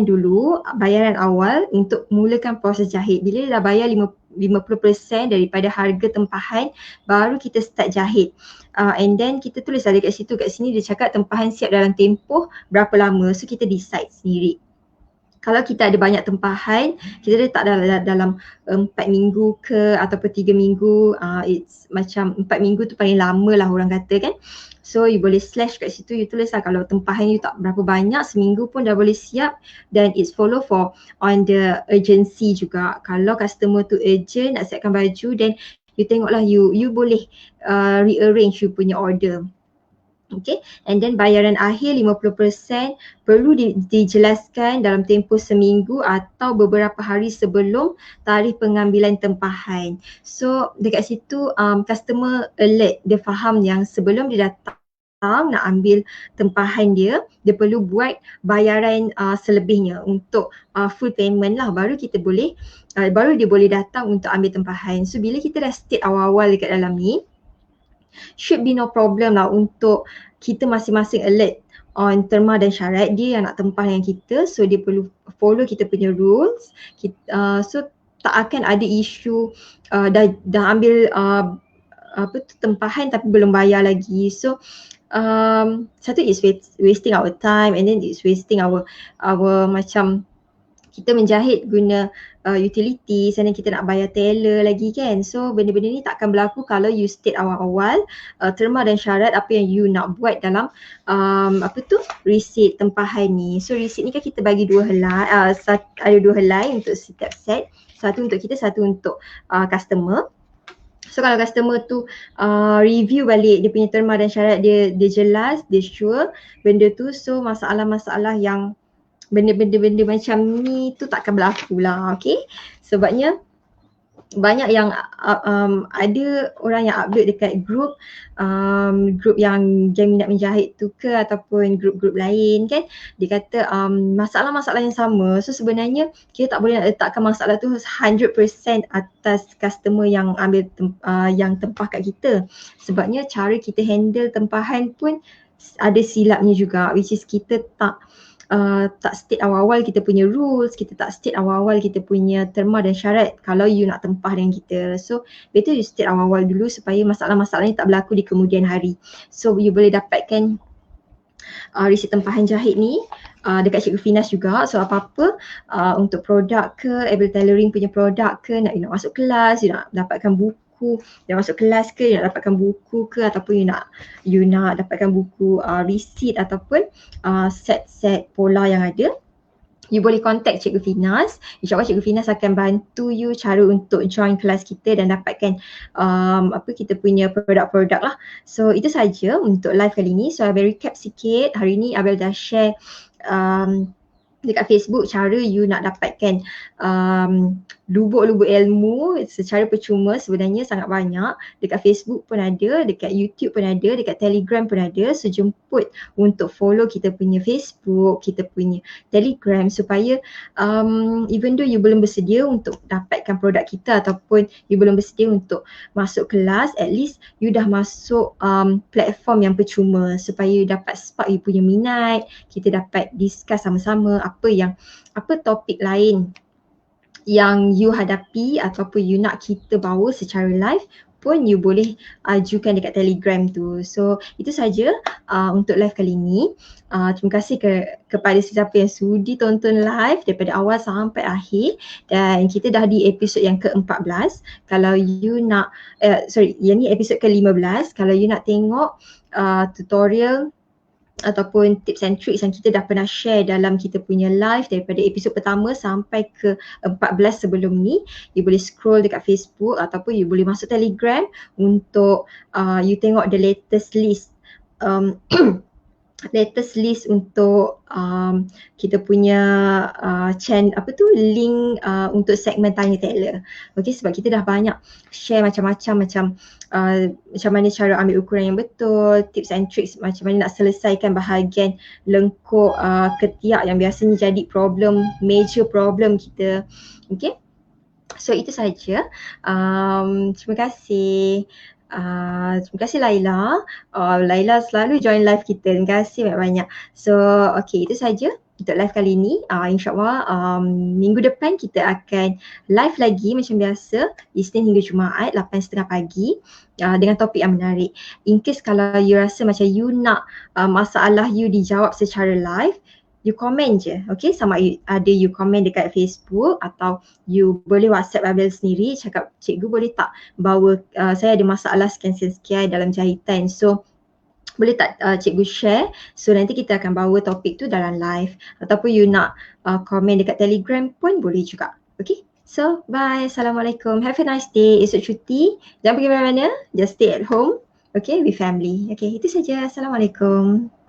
dulu bayaran awal untuk mulakan proses jahit. Bila dah bayar 50% daripada harga tempahan, baru kita start jahit. And then kita tulis lah dekat situ, kat sini dia cakap tempahan siap dalam tempoh berapa lama. So kita decide sendiri. Kalau kita ada banyak tempahan, kita letak dalam 4 minggu ke ataupun 3 minggu, it's macam 4 minggu tu paling lama lah orang kata kan. So you boleh slash kat situ, you tulis lah kalau tempahan you tak berapa banyak, seminggu pun dah boleh siap. Dan it's follow for on the urgency juga. Kalau customer tu urgent nak siapkan baju, then you tengoklah you boleh rearrange you punya order. Okay, and then bayaran akhir 50% perlu dijelaskan dalam tempoh seminggu atau beberapa hari sebelum tarikh pengambilan tempahan. So dekat situ customer alert, dia faham yang sebelum dia datang nak ambil tempahan dia perlu buat bayaran selebihnya untuk full payment lah, baru dia boleh datang untuk ambil tempahan. So bila kita dah state awal-awal dekat dalam ni, should be no problem lah untuk kita masing-masing alert on terma dan syarat. Dia yang nak tempahan dengan kita, so dia perlu follow kita punya rules. So tak akan ada isu dah ambil tempahan tapi belum bayar lagi. So satu is wasting our time, and then it's wasting our macam kita menjahit guna utilities, and then kita nak bayar tailor lagi kan. So benda-benda ni tak akan berlaku kalau you state awal-awal terma dan syarat apa yang you nak buat dalam receipt tempahan ni. So receipt ni kan kita bagi dua helai, ada dua helai untuk setiap set. Satu untuk kita, satu untuk customer. So kalau customer tu review balik dia punya terma dan syarat, dia jelas, dia sure benda tu, so masalah-masalah yang benda-benda macam ni tu takkan berlaku lah, okay. Sebabnya banyak yang ada orang yang upload dekat group yang geng minat menjahit tu ke, ataupun grup-grup lain kan, dia kata masalah-masalah yang sama. So sebenarnya kita tak boleh nak letakkan masalah tu 100% atas customer yang ambil yang tempah kat kita. Sebabnya cara kita handle tempahan pun ada silapnya juga, which is kita tak state awal-awal kita punya rules, kita tak state awal-awal kita punya terma dan syarat kalau you nak tempah dengan kita. So better you state awal-awal dulu supaya masalah-masalah ni tak berlaku di kemudian hari. So you boleh dapatkan receipt tempahan jahit ni dekat Cikgu Finas juga. So apa-apa untuk produk ke, able tailoring punya produk ke, nak masuk kelas, you nak dapatkan buku, dah masuk kelas ke, you nak dapatkan buku ke, ataupun you nak dapatkan buku receipt ataupun set-set pola yang ada, you boleh contact Cikgu Finas. InsyaAllah Cikgu Finas akan bantu you cara untuk join kelas kita dan dapatkan kita punya produk-produk lah. So itu saja untuk live kali ni. So Abel recap sikit. Hari ni Abel dah share dekat Facebook cara you nak dapatkan lubuk-lubuk ilmu secara percuma. Sebenarnya sangat banyak. Dekat Facebook pun ada, dekat YouTube pun ada, dekat Telegram pun ada. So jemput untuk follow kita punya Facebook, kita punya Telegram, supaya even though you belum bersedia untuk dapatkan produk kita ataupun you belum bersedia untuk masuk kelas, at least you dah masuk platform yang percuma, supaya you dapat spark you punya minat, kita dapat discuss sama-sama apa topik lain yang you hadapi ataupun you nak kita bawa secara live pun you boleh ajukan dekat Telegram tu. So itu saja untuk live kali ni. Terima kasih kepada sesiapa yang sudi tonton live daripada awal sampai akhir, dan kita dah di episod yang ke-14. Kalau you nak yang ni episod ke-15. Kalau you nak tengok tutorial ataupun tips and tricks yang kita dah pernah share dalam kita punya live daripada episod pertama sampai ke 14 sebelum ni, you boleh scroll dekat Facebook ataupun you boleh masuk Telegram untuk you tengok the latest list latest list untuk kita punya link untuk segmen Tanya Tailor. Okay, sebab kita dah banyak share macam-macam macam mana cara ambil ukuran yang betul, tips and tricks macam mana nak selesaikan bahagian lengkuk ketiak yang biasanya jadi major problem kita. Okay, so itu saja. Terima kasih. Terima kasih Laila. Laila selalu join live kita. Terima kasih banyak-banyak. So okay, itu saja untuk live kali ni. InsyaAllah minggu depan kita akan live lagi macam biasa, Isnin hingga Jumaat 8.30 pagi dengan topik yang menarik. In case kalau you rasa macam you nak masalah you dijawab secara live, you komen je, okay? Sama ada you komen dekat Facebook atau you boleh WhatsApp Abel sendiri, cakap cikgu boleh tak bawa, saya ada masalah sekian-sekian dalam jahitan, so boleh tak cikgu share, so nanti kita akan bawa topik tu dalam live. Ataupun you nak komen dekat Telegram pun boleh juga, okay? So bye, Assalamualaikum, have a nice day. Esok cuti, jangan pergi mana-mana, just stay at home, okay, with family. Okay, itu saja. Assalamualaikum.